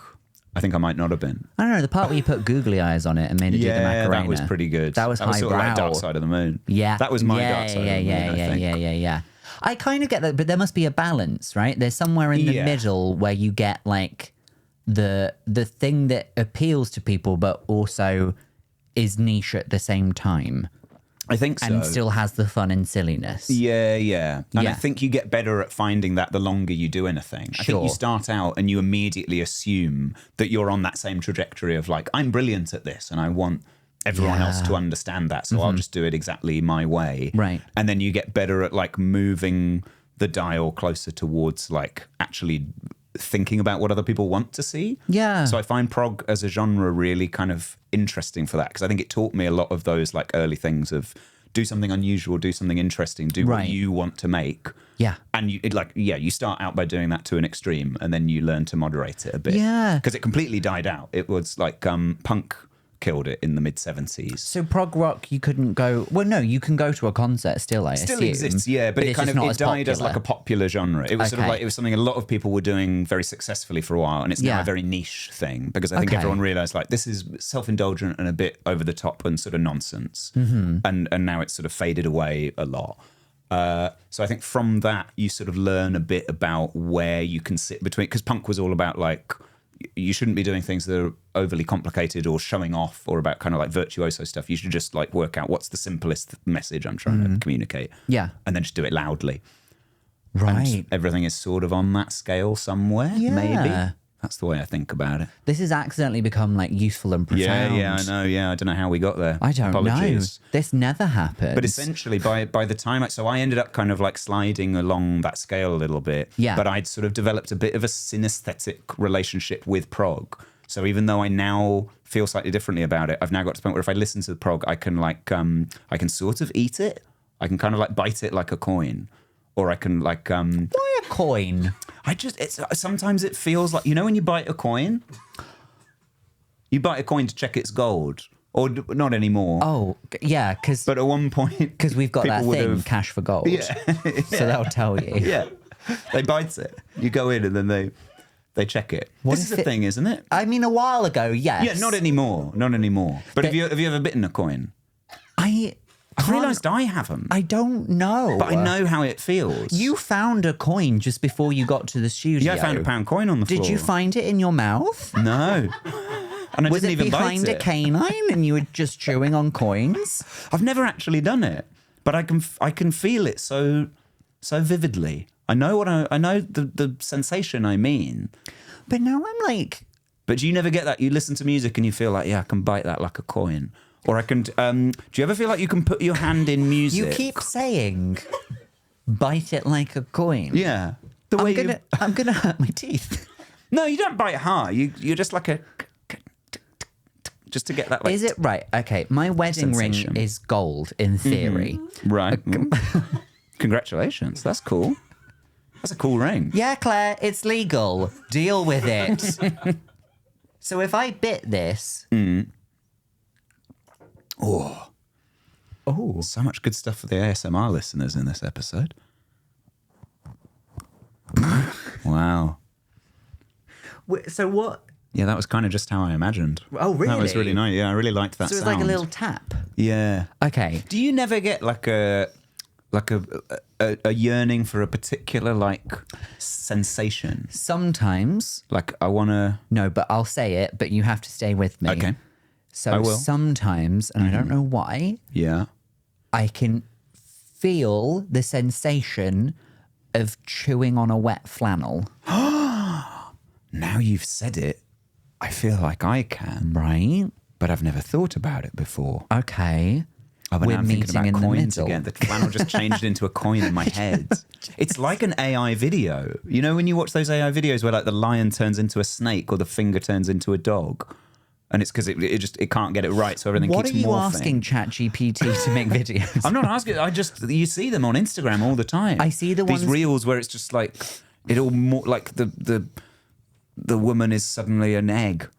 I might not have been. I don't know, the part where you put googly eyes on it and made it do the Macarena. that was pretty good. That was sort of like highbrow. Dark Side of the Moon. Yeah. That was my yeah, Dark Side yeah, of the Moon, yeah, I yeah, think. yeah. I kind of get that, but there must be a balance, right? There's somewhere in the Yeah. middle where you get like the thing that appeals to people but also is niche at the same time I think so. and still has the fun and silliness. Yeah. And Yeah. I think you get better at finding that the longer you do anything. I think Sure. you start out and you immediately assume that you're on that same trajectory of like, I'm brilliant at this and I want everyone else to understand that. So I'll just do it exactly my way. Right. And then you get better at like moving the dial closer towards like actually thinking about what other people want to see. Yeah. So I find prog as a genre really kind of interesting for that because I think it taught me a lot of those like early things of do something unusual, do something interesting, do Right. what you want to make. Yeah. And you start out by doing that to an extreme and then you learn to moderate it a bit. Yeah. Because it completely died out. It was like punk killed it in the mid-70s. So prog rock, you couldn't go. Well, no, you can go to a concert still. I Still assume. exists, yeah, but it it's kind just of not it as died as popular. like a popular genre. It was sort of Okay. like it was something a lot of people were doing very successfully for a while, and it's now Yeah. a very niche thing because I think Okay. everyone realised like this is self-indulgent and a bit over the top and sort of nonsense, and now it's sort of faded away a lot. So I think from that you sort of learn a bit about where you can sit between, because punk was all about like you shouldn't be doing things that are overly complicated or showing off or about kind of like virtuoso stuff. You should just like work out what's the simplest message I'm trying to communicate. Yeah. And then just do it loudly. Right. And everything is sort of on that scale somewhere, Yeah. maybe. That's the way I think about it. This has accidentally become like useful and profound. Yeah, I know. Yeah, I don't know how we got there. I don't Apologies. know. This never happened. But essentially, by the time, so I ended up kind of like sliding along that scale a little bit. Yeah. But I'd sort of developed a bit of a synesthetic relationship with prog. So even though I now feel slightly differently about it, I've now got to the point where if I listen to the prog, I can like, I can sort of eat it. I can kind of like bite it like a coin, or I can like. why a coin? Sometimes it feels like, you know, when you bite a coin, you bite a coin to check its gold. Or not anymore. Oh, yeah, because But at one point, we've got that people would thing, have- cash for gold. Yeah. So they'll tell you. Yeah, they bite it. You go in and then they check it. What This is if a it- thing, isn't it? I mean, a while ago, yes. Yeah, not anymore. Not anymore. But have you ever bitten a coin? I've realised I haven't. I don't know. But I know how it feels. You found a coin just before you got to the studio. Yeah, I found a pound coin on the floor. Did you find it in your mouth? No. And I Was didn't it even behind bite a it. canine and you were just chewing on coins? I've never actually done it, but I can feel it so vividly. I know I know the sensation I mean. But now I'm like, But do you never get that? You listen to music and you feel like, yeah, I can bite that like a coin. Or I can. Do you ever feel like you can put your hand in music? you keep saying, bite it like a coin. Yeah. The way I'm gonna hurt my teeth. No, you don't bite hard. You're just like a. Just to get that. Like, Is it right? Okay, my wedding Sensation. ring is gold in theory. right? Congratulations. That's cool. That's a cool ring. Yeah, Claire, it's legal. Deal with it. So if I bit this, Oh, so much good stuff for the ASMR listeners in this episode. Wow. so what? Yeah, that was kind of just how I imagined. Oh, really? That was really nice. Yeah, I really liked that So it's sound. like a little tap. Yeah. Okay. Do you never get like a yearning for a particular like sensation? Sometimes, Like I want to. no, but I'll say it, but you have to stay with me. Okay. So I will. sometimes, and I don't know why, Yeah. I can feel the sensation of chewing on a wet flannel. Now you've said it, I feel like I can, Right? but I've never thought about it before. Okay. Oh, but We're now I'm thinking meeting about in the coins middle. again. The flannel just changed into a coin in my head. It's like an AI video. You know when you watch those AI videos where like the lion turns into a snake or the finger turns into a dog? And it's because it can't get it right, so everything What are keeps you morphing. asking ChatGPT to make videos? I'm not asking. You see them on Instagram all the time. I see these ones- reels where it's just like it all more like the woman is suddenly an egg.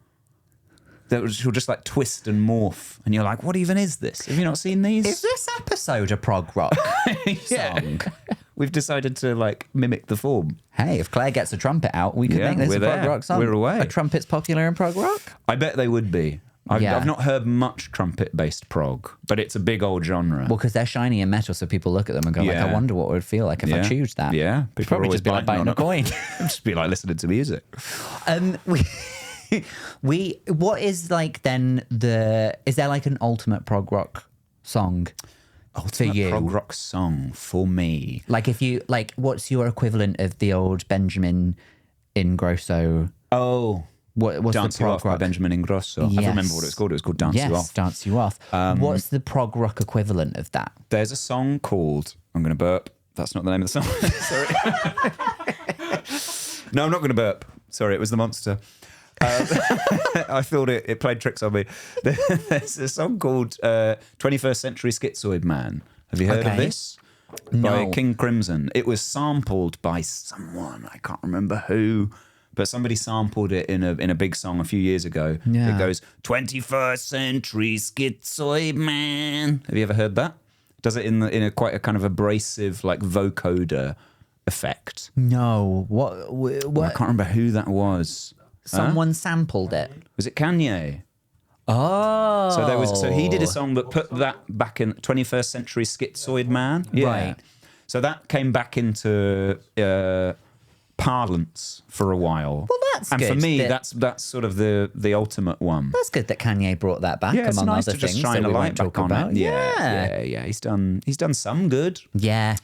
That she'll just like twist and morph, and you're like, what even is this? Have you not seen these? Is this episode a prog rock song? We've decided to like mimic the form. Hey, if Claire gets a trumpet out, we could Yeah, make this we're a prog there. rock song. We're away. A trumpet's popular in prog rock? I bet they would be. Yeah. I've not heard much trumpet-based prog, but it's a big old genre. Well, because they're shiny and metal, so people look at them and go, like, Yeah. I wonder what it would feel like if I choose that. Yeah, It'd people probably are just be like always biting a coin. just be like listening to music. What is like then is there like an ultimate prog rock song for you? Prog rock song for me. Like if you, like, what's your equivalent of the old Benjamin Ingrosso? Oh, What's Dance the You prog Off by rock? Benjamin Ingrosso. Yes. I remember what it was called. It was called Dance Yes, You Off. Dance You Off. What's the prog rock equivalent of that? There's a song called, I'm going to burp. That's not the name of the song. Sorry. No, I'm not going to burp. Sorry, it was the monster. I thought it played tricks on me. There's a song called 21st Century Schizoid Man. Have you heard of Okay. this? No. By King Crimson. It was sampled by someone. I can't remember who. but somebody sampled it in a big song a few years ago. Yeah. It goes, 21st century schizoid man. Have you ever heard that? Does it in a quite a kind of abrasive, like vocoder effect. No. What? I can't remember who that was. Someone sampled it. Was it Kanye? Oh. So he did a song that put that back in 21st century schizoid man. Yeah. Right. So that came back into parlance for a while. Well, that's and good. And for me, that's sort of the ultimate one. That's good that Kanye brought that back, Yeah, it's among nice other to just things shine that a we light won't talk back on about. it. Yeah. He's done some good. Yeah.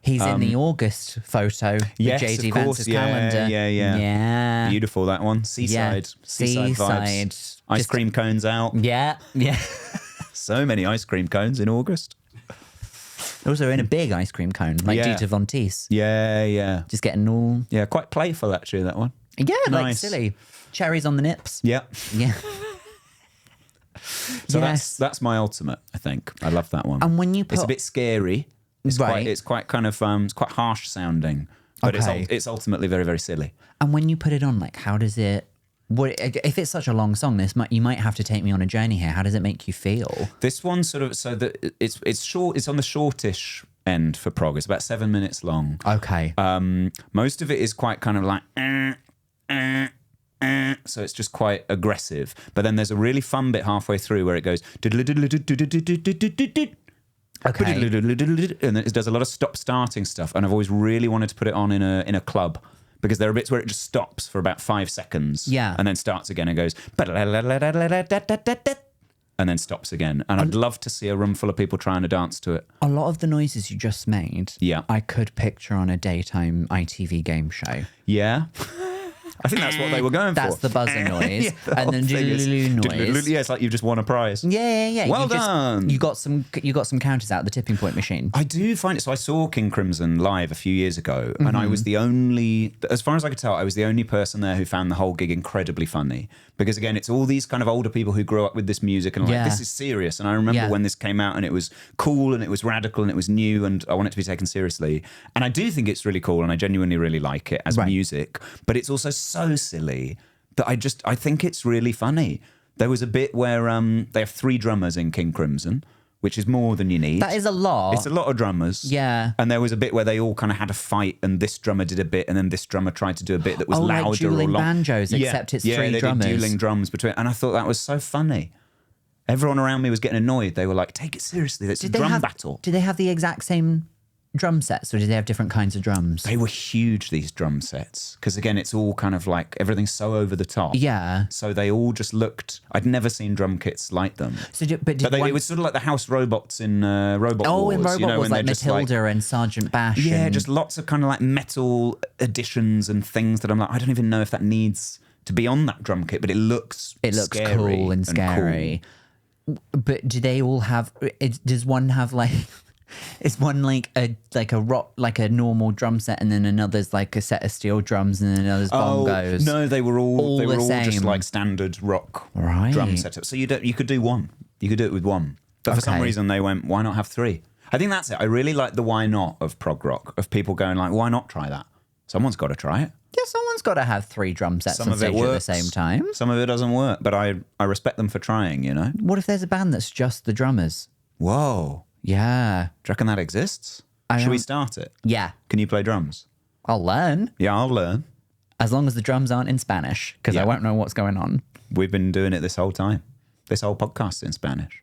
He's in the August photo with Yes, Jay-Z of course. Vance's calendar. Yeah. Beautiful, that one. Seaside vibes. Ice cream cones out. Yeah. So many ice cream cones in August. Also in a big ice cream cone, like Dieter Von Teese. Yeah. Just getting all... Yeah, quite playful, actually, that one. Yeah, like Nice. silly. Cherries on the nips. Yeah. Yeah. So that's my ultimate, I think. I love that one. And when you put... It's a bit scary. It's quite kind of it's quite harsh sounding, but it's ultimately very, very silly. And when you put it on, like, how does it... if it's such a long song, you might have to take me on a journey here. How does it make you feel? This one sort of it's short. It's on the shortish end for prog. It's about 7 minutes long. Okay. Most of it is quite kind of like. So it's just quite aggressive. But then there's a really fun bit halfway through where it goes. Okay. And then it does a lot of stop-starting stuff. And I've always really wanted to put it on in a club. Because there are bits where it just stops for about 5 seconds. Yeah. And then starts again and goes. And then stops again. And I'd love to see a room full of people trying to dance to it. A lot of the noises you just made, I could picture on a daytime ITV game show. Yeah. I think that's what they were going for. That's the buzzer noise. The And then noise. Yeah, it's like you've just won a prize. Yeah. Well done. You got some counters out of the tipping point machine. I do find it. So I saw King Crimson live a few years ago, and I was the only, as far as I could tell, I was the only person there who found the whole gig incredibly funny. Because again, it's all these kind of older people who grew up with this music and like, this is serious. And I remember when this came out and it was cool and it was radical and it was new and I want it to be taken seriously. And I do think it's really cool and I genuinely really like it as music. But it's also so silly that I think it's really funny. There was a bit where they have 3 drummers in King Crimson, which is more than you need. That is a lot. It's a lot of drummers. Yeah. And there was a bit where they all kind of had a fight and this drummer did a bit and then this drummer tried to do a bit that was louder like dueling or long. banjos, except it's 3 they drummers. did dueling drums between. And I thought that was so funny. Everyone around me was getting annoyed. They were like, take it seriously. It's a drum battle. Did they have the exact same drum sets or did they have different kinds of drums? They were huge, these drum sets. Because again, it's all kind of like, everything's so over the top. Yeah. So they all just looked, I'd never seen drum kits like them. So it was sort of like the house robots in Robot Wars. In Robot Wars, like Matilda and Sergeant Bash. Yeah, just lots of kind of like metal additions and things that I'm like, I don't even know if that needs to be on that drum kit, but it looks scary cool and scary. Cool. But do they all have, does one have like... Is one like a rock, like a normal drum set, and then another's like a set of steel drums, and then another's bongos? No, they were all same. just like standard rock drum setup. So you could do one. You could do it with one. But for some reason they went, why not have 3? I think that's it. I really like the why not of prog rock, of people going like, why not try that? Someone's got to try it. Yeah, someone's got to have 3 drum sets on stage at the same time. Some of it doesn't work, but I respect them for trying, you know? What if there's a band that's just the drummers? Whoa. Yeah. Do you reckon that exists? Should we start it? Yeah. Can you play drums? I'll learn. Yeah, I'll learn. As long as the drums aren't in Spanish, because I won't know what's going on. We've been doing it this whole time. This whole podcast in Spanish.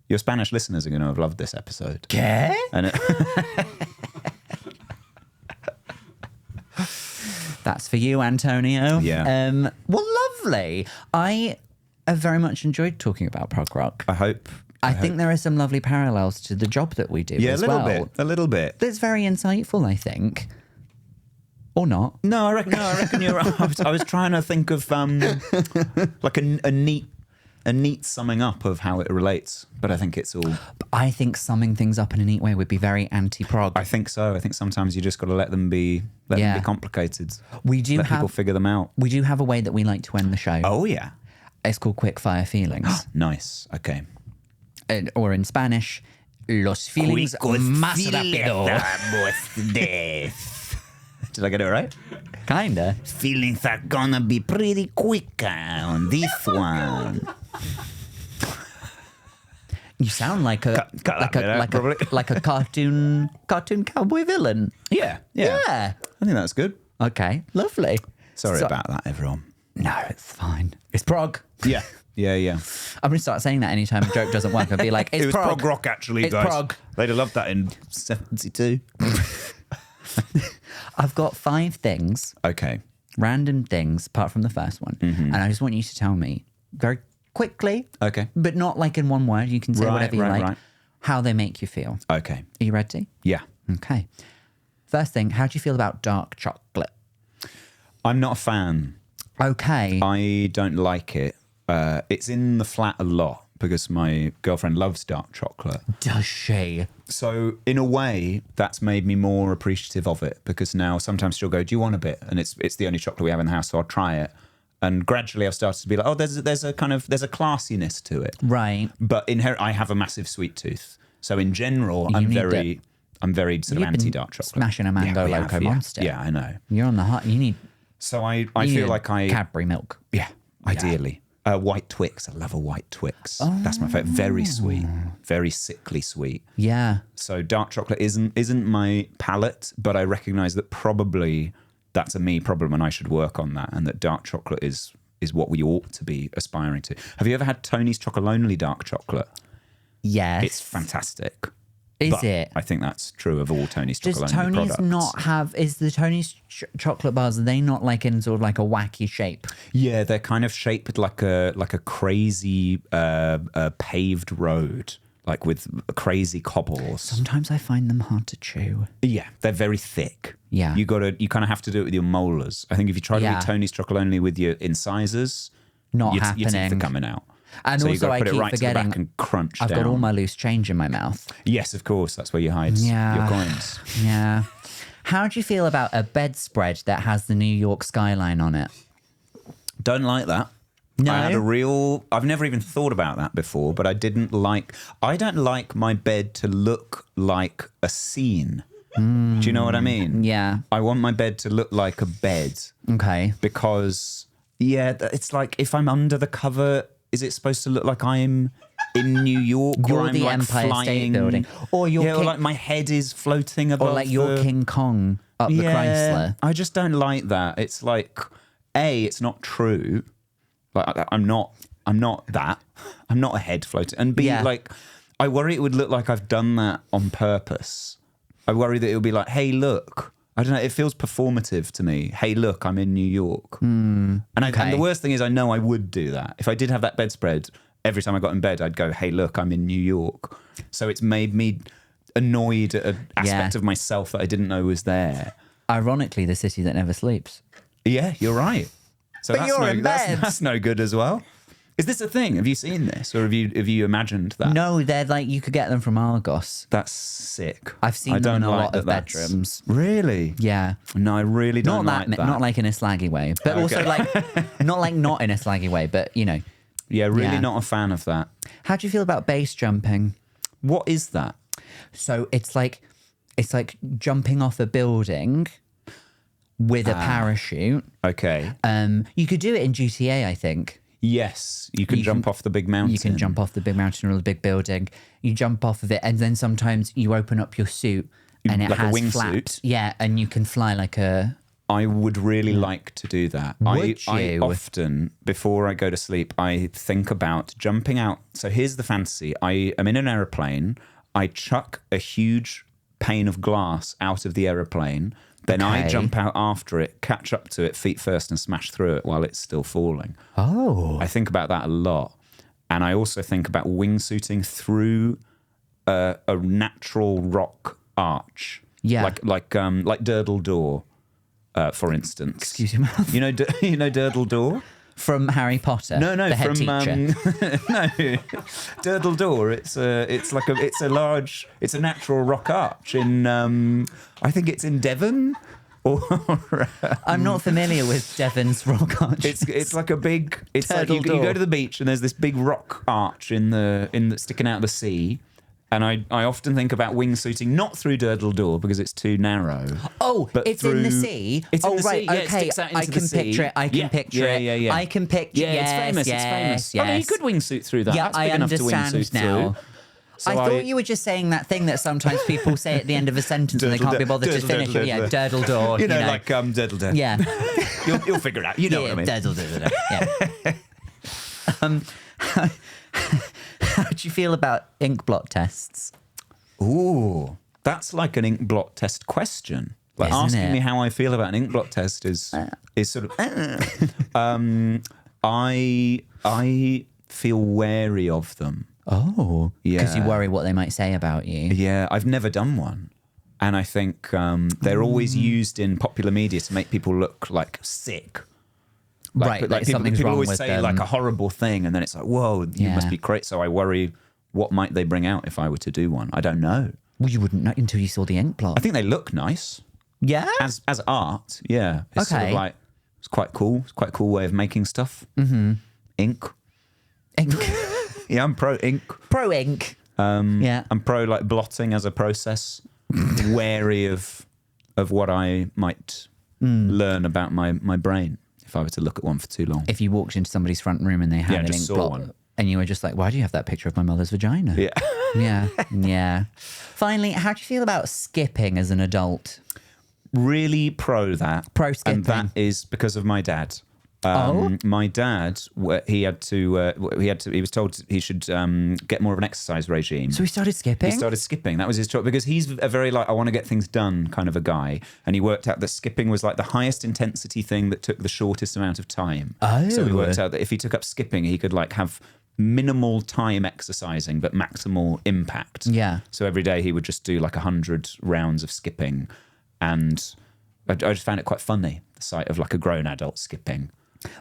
Your Spanish listeners are going to have loved this episode. ¿Qué? And That's for you, Antonio. Yeah. Well, lovely. I have very much enjoyed talking about prog rock. I think there are some lovely parallels to the job that we do as well. A little bit. That's very insightful, I think. Or not. No, I reckon you're right. I was trying to think of like a neat summing up of how it relates, but I think it's all... I think summing things up in a neat way would be very anti-prog. I think so. I think sometimes you just got to let them be complicated. We do let people figure them out. We do have a way that we like to end the show. Oh, yeah. It's called Quick Fire Feelings. Nice. Okay. Or in Spanish, Los feelings más rápido. Did I get it right? Kinda. Feelings are gonna be pretty quick on this one. You sound like a probably. like a cartoon cowboy villain. Yeah. Yeah. I think that's good. Okay. Lovely. Sorry about that, everyone. No, it's fine. It's prog. Yeah. I'm going to start saying that anytime a joke doesn't work. I'll be like, it's It was prog. prog rock, actually, It's guys. prog. They'd have loved that in 72. I've got 5 things, Okay. random things, apart from the first one. And I just want you to tell me very quickly, Okay. but not like in one word. You can say Right, whatever you right, like, right. how they make you feel. Okay. Are you ready? Yeah. Okay. First thing, how do you feel about dark chocolate? I'm not a fan. Okay. I don't like it. It's in the flat a lot because my girlfriend loves dark chocolate. Does she? So in a way, that's made me more appreciative of it because now sometimes she'll go, "Do you want a bit?" And it's the only chocolate we have in the house, so I'll try it. And gradually, I've started to be like, "Oh, there's a classiness to it." Right. But I have a massive sweet tooth, so in general, I'm need very sort of You've been anti-dark chocolate. smashing a Mango we Loco have, Monster. Yeah, I know. You're on the hot. You need. So I you feel need like I Cadbury milk. Yeah, ideally. White Twix. I love a white Twix. That's my favourite. Very sweet. Very sickly sweet. Yeah. So dark chocolate isn't my palate, but I recognise that probably that's a me problem and I should work on that, and that dark chocolate is what we ought to be aspiring to. Have you ever had Tony's Chocolonely dark chocolate? Yes. It's fantastic. Is But it? I think that's true of all Tony's Does Chocolonely Tony's products. not have? Is the Tony's chocolate bars? Are they not like in sort of like a wacky shape? Yeah, they're kind of shaped like a crazy paved road, like with crazy cobbles. Sometimes I find them hard to chew. Yeah, they're very thick. Yeah. You kind of have to do it with your molars. I think if you try to Yeah. eat Tony's Chocolonely with your incisors, Not your teeth happening. are coming out. And so also, you've got to I put it keep right to the forgetting back and crunch I've down. got all my loose change in my mouth. Yes, of course. That's where you hide Yeah. your coins. Yeah. How do you feel about a bedspread that has the New York skyline on it? Don't like that. No? I've never even thought about that before, but I don't like my bed to look like a scene. Do you know what I mean? Yeah. I want my bed to look like a bed Okay. because, yeah, it's like if I'm under the cover, is it supposed to look like I'm in New York or You're I'm the like Empire flying, State Building. Or you're or like my head is floating above Or like you're the- King Kong up the Chrysler. I just don't like that. It's like, A, it's not true. Like I'm not that. I'm not a head floating. And B, Yeah. like I worry it would look like I've done that on purpose. I worry that it would be like, hey, look. I don't know. It feels performative to me. Hey, look, I'm in New York. And the worst thing is I know I would do that. If I did have that bedspread, every time I got in bed, I'd go, hey, look, I'm in New York. So it's made me annoyed at an aspect of myself that I didn't know was there. Ironically, the city that never sleeps. Yeah, you're right. So But you're in bed. that's no good as well. Is this a thing? Have you seen this, or have you imagined that? No, they're like, you could get them from Argos. That's sick. I've seen I them in don't a like lot of that that's- bedrooms. Really? Yeah. No, I really don't Not like that. Not like in a slaggy way, but also like not in a slaggy way, but you know. Yeah, really Yeah. not a fan of that. How do you feel about base jumping? What is that? So it's like jumping off a building with a parachute. Okay. You could do it in GTA, I think. Yes, you can You jump can- off the big mountain. You can jump off the big mountain or the big building. You jump off of it, and then sometimes you open up your suit, and it Like a has wingsuit? flaps. Yeah, and you can fly like a. I would really like to do that. Would I you? often, before I go to sleep, I think about jumping out. So here's the fantasy. I am in an aeroplane. I chuck a huge pane of glass out of the aeroplane. Then I Okay. jump out after it, catch up to it feet first and smash through it while it's still falling. Oh. I think about that a lot. And I also think about wingsuiting through a natural rock arch. Yeah. Like Durdle Door, for instance. Excuse your mouth. You know Durdle Door? From Harry Potter. No, the head from teacher. no, Durdle Door. It's a natural rock arch in I think it's in Devon. Or I'm not familiar with Devon's rock arch. it's like a big. It's like you Turtle go Door. to the beach and there's this big rock arch in the sticking out of the sea. And I often think about wingsuiting, not through Durdle Door because it's too narrow. Oh, but it's in the through- sea. It's in Oh, the right. sea. Yeah, it Okay, sticks out I into can the sea. picture it. I can picture it. Yeah. I can picture. Yeah, it's famous. Yes, It's famous. yes. Oh, no, you could wingsuit through that. Yeah, That's I big enough to understand wingsuit now. through. So I thought you were just saying that thing that sometimes people say at the end of a sentence and they can't be bothered to finish it. Yeah, Durdle Door. You know, like Durdle Door. Yeah. You'll figure it out. You know what I mean. Durdle Door. Yeah. How do you feel about ink blot tests? Ooh, that's like an ink blot test question. Like Isn't asking it? me how I feel about an ink blot test is sort of. I feel wary of them. Oh, because you Yeah. worry what they might say about you. Yeah, I've never done one. And I think they're always used in popular media to make people look like sick. Right, like something's people wrong always with say them. like a horrible thing, and then it's like, whoa, you Yeah. must be crazy. So I worry, what might they bring out if I were to do one? I don't know. Well, you wouldn't know until you saw the ink blot. I think they look nice Yeah? as art. Yeah, it's sort of Okay. like it's quite cool. It's quite a cool way of making stuff. Mm-hmm. Ink. Ink. Yeah, I'm pro ink. Pro ink. Yeah. I'm pro like blotting as a process. Wary of what I might learn about my brain if I were to look at one for too long. If you walked into somebody's front room and they had Yeah, an just ink saw blot one. and you were just like, why do you have that picture of my mother's vagina? Yeah. Yeah. Yeah. Finally, how do you feel about skipping as an adult? Really pro that. Pro skipping. And that is because of my dad. Oh? My dad, he was told he should get more of an exercise regime. So he started skipping? He started skipping. That was his choice because he's a very like I want to get things done kind of a guy, and he worked out that skipping was like the highest intensity thing that took the shortest amount of time. Oh. So he worked out that if he took up skipping, he could like have minimal time exercising but maximal impact. Yeah. So every day he would just do like 100 rounds of skipping, and I just found it quite funny, the sight of like a grown adult skipping.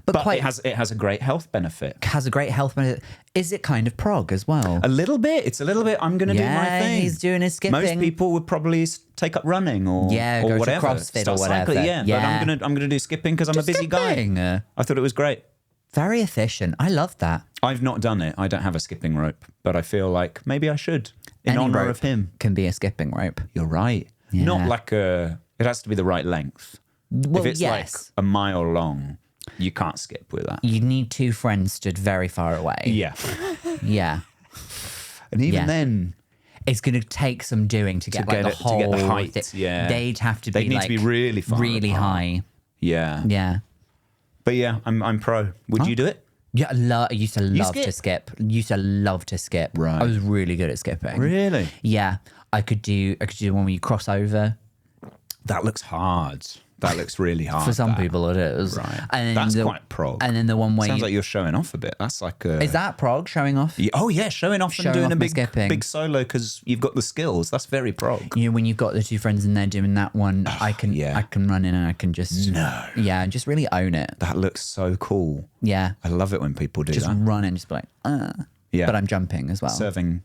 But quite- it has a great health benefit. Has a great health benefit. Is it kind of prog as well? A little bit. It's a little bit. I'm going to do my Yeah, thing. he's doing his skipping. Most people would probably take up running or Yeah, or go to whatever. CrossFit Start or whatever. cycling, yeah. Yeah. But I'm gonna do skipping because I'm a Just busy skipping. guy. I thought it was great. Very efficient. I love that. I've not done it. I don't have a skipping rope, but I feel like maybe I should in Any honor rope of him. can be a skipping rope. You're right. Yeah. Not like a. It has to be the right length. Well, if it's yes. like a mile long, you can't skip with that. You need two friends stood very far away. Yeah. Yeah. And even Yeah. then, It's going to take some doing to get, like, get the it- to whole get the height, thi- yeah. They'd have to They'd be need to like be really far really apart. high. yeah. Yeah. But yeah, I'm pro. Would you do it? Yeah, I used to love to skip? skip. Used to love to skip. Right. I was really good at skipping. Really? Yeah. I could do the one where you cross over. That looks hard. That looks really hard. For some that. people it is. Right. And then That's quite prog. And then the one where Sounds you like you're showing off a bit. That's like a. is that prog showing off? Yeah, oh yeah, showing off Showing and doing off a my big skipping. big solo because you've got the skills. That's very prog. You know, when you've got the two friends in there doing that one, I can yeah. I can run in and I can just yeah, just really own it. That looks so cool. Yeah. I love it when people do Just that. run and just be like, Yeah. But I'm jumping as well. Serving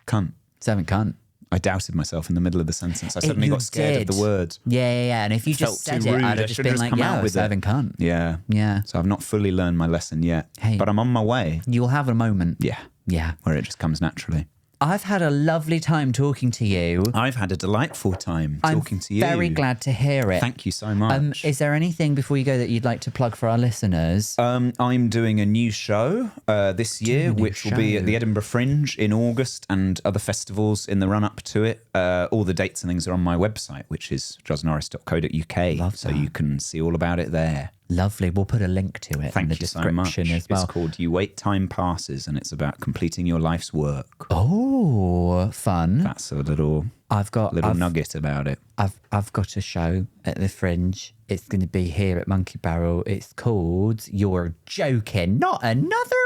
cunt. Serving cunt. I doubted myself in the middle of the sentence. I suddenly You got scared of did. the word. Yeah. And if you Felt just said too it, rude. I'd I have just should been have like, come yeah, out with it. serving cunt. Yeah. Yeah. So I've not fully learned my lesson yet. Hey. But I'm on my way. You'll have a moment. Yeah. Yeah. Where it just comes naturally. I've had a lovely time talking to you. I've had a delightful time talking to you. I'm very glad to hear it. Thank you so much. Is there anything before you go that you'd like to plug for our listeners? I'm doing a new show this year, which will be at the Edinburgh Fringe in August and other festivals in the run-up to it. All the dates and things are on my website, which is joznorris.co.uk. Love so that. you can see all about it there. Lovely. We'll put a link to it in Thank the you so much. description as well. It's called You Wait, Time Passes, and it's about completing your life's work. Oh, fun. That's a little I've nugget about it. I've got a show at the Fringe. It's going to be here at Monkey Barrel. It's called You're Joking, Not Another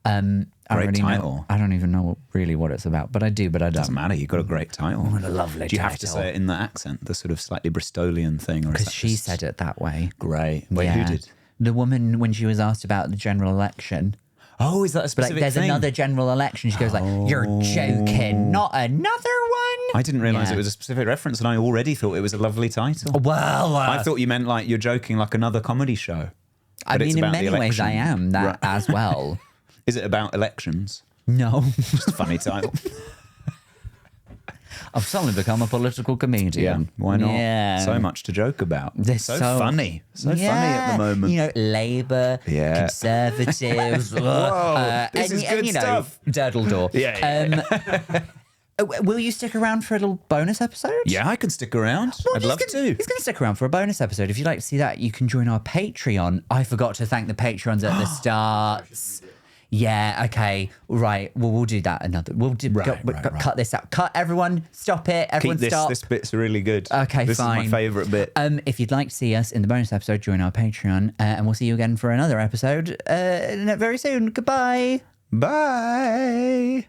One. Great title. I don't even know really what it's about, but I do, but I don't. Doesn't matter. You've got a great title. What a lovely Do you have to title. say it in the accent, the sort of slightly Bristolian thing? Because she said it that way. Great. Wait, Yeah. who did? The woman, when she was asked about the general election, Oh, is that a like, specific there's thing? another general election. She goes like, "You're joking, not another one." I didn't realise Yeah. it was a specific reference, and I already thought it was a lovely title. Well, I thought you meant like you're joking like another comedy show. I but it's mean, in about the many ways, I election. am that Right. as well. Is it about elections? No. Just a funny title. I've suddenly become a political comedian. Yeah, why not? Yeah. So much to joke about. There's So funny. So funny at the moment. You know, Labour, Yeah. Conservatives. Whoa, this is good you know, stuff. Durdle door. Yeah. Will you stick around for a little bonus episode? Yeah, I could stick around. I'd love to. He's going to stick around for a bonus episode. If you'd like to see that, you can join our Patreon. I forgot to thank the Patreons at the start. Yeah, okay. Right. Well, we'll do that another. We'll do, Right. cut this out. Cut, everyone. Stop it. Everyone Keep this. stop. This bit's really good. Okay, this fine. is my favourite bit. If you'd like to see us in the bonus episode, join our Patreon. And we'll see you again for another episode very soon. Goodbye. Bye.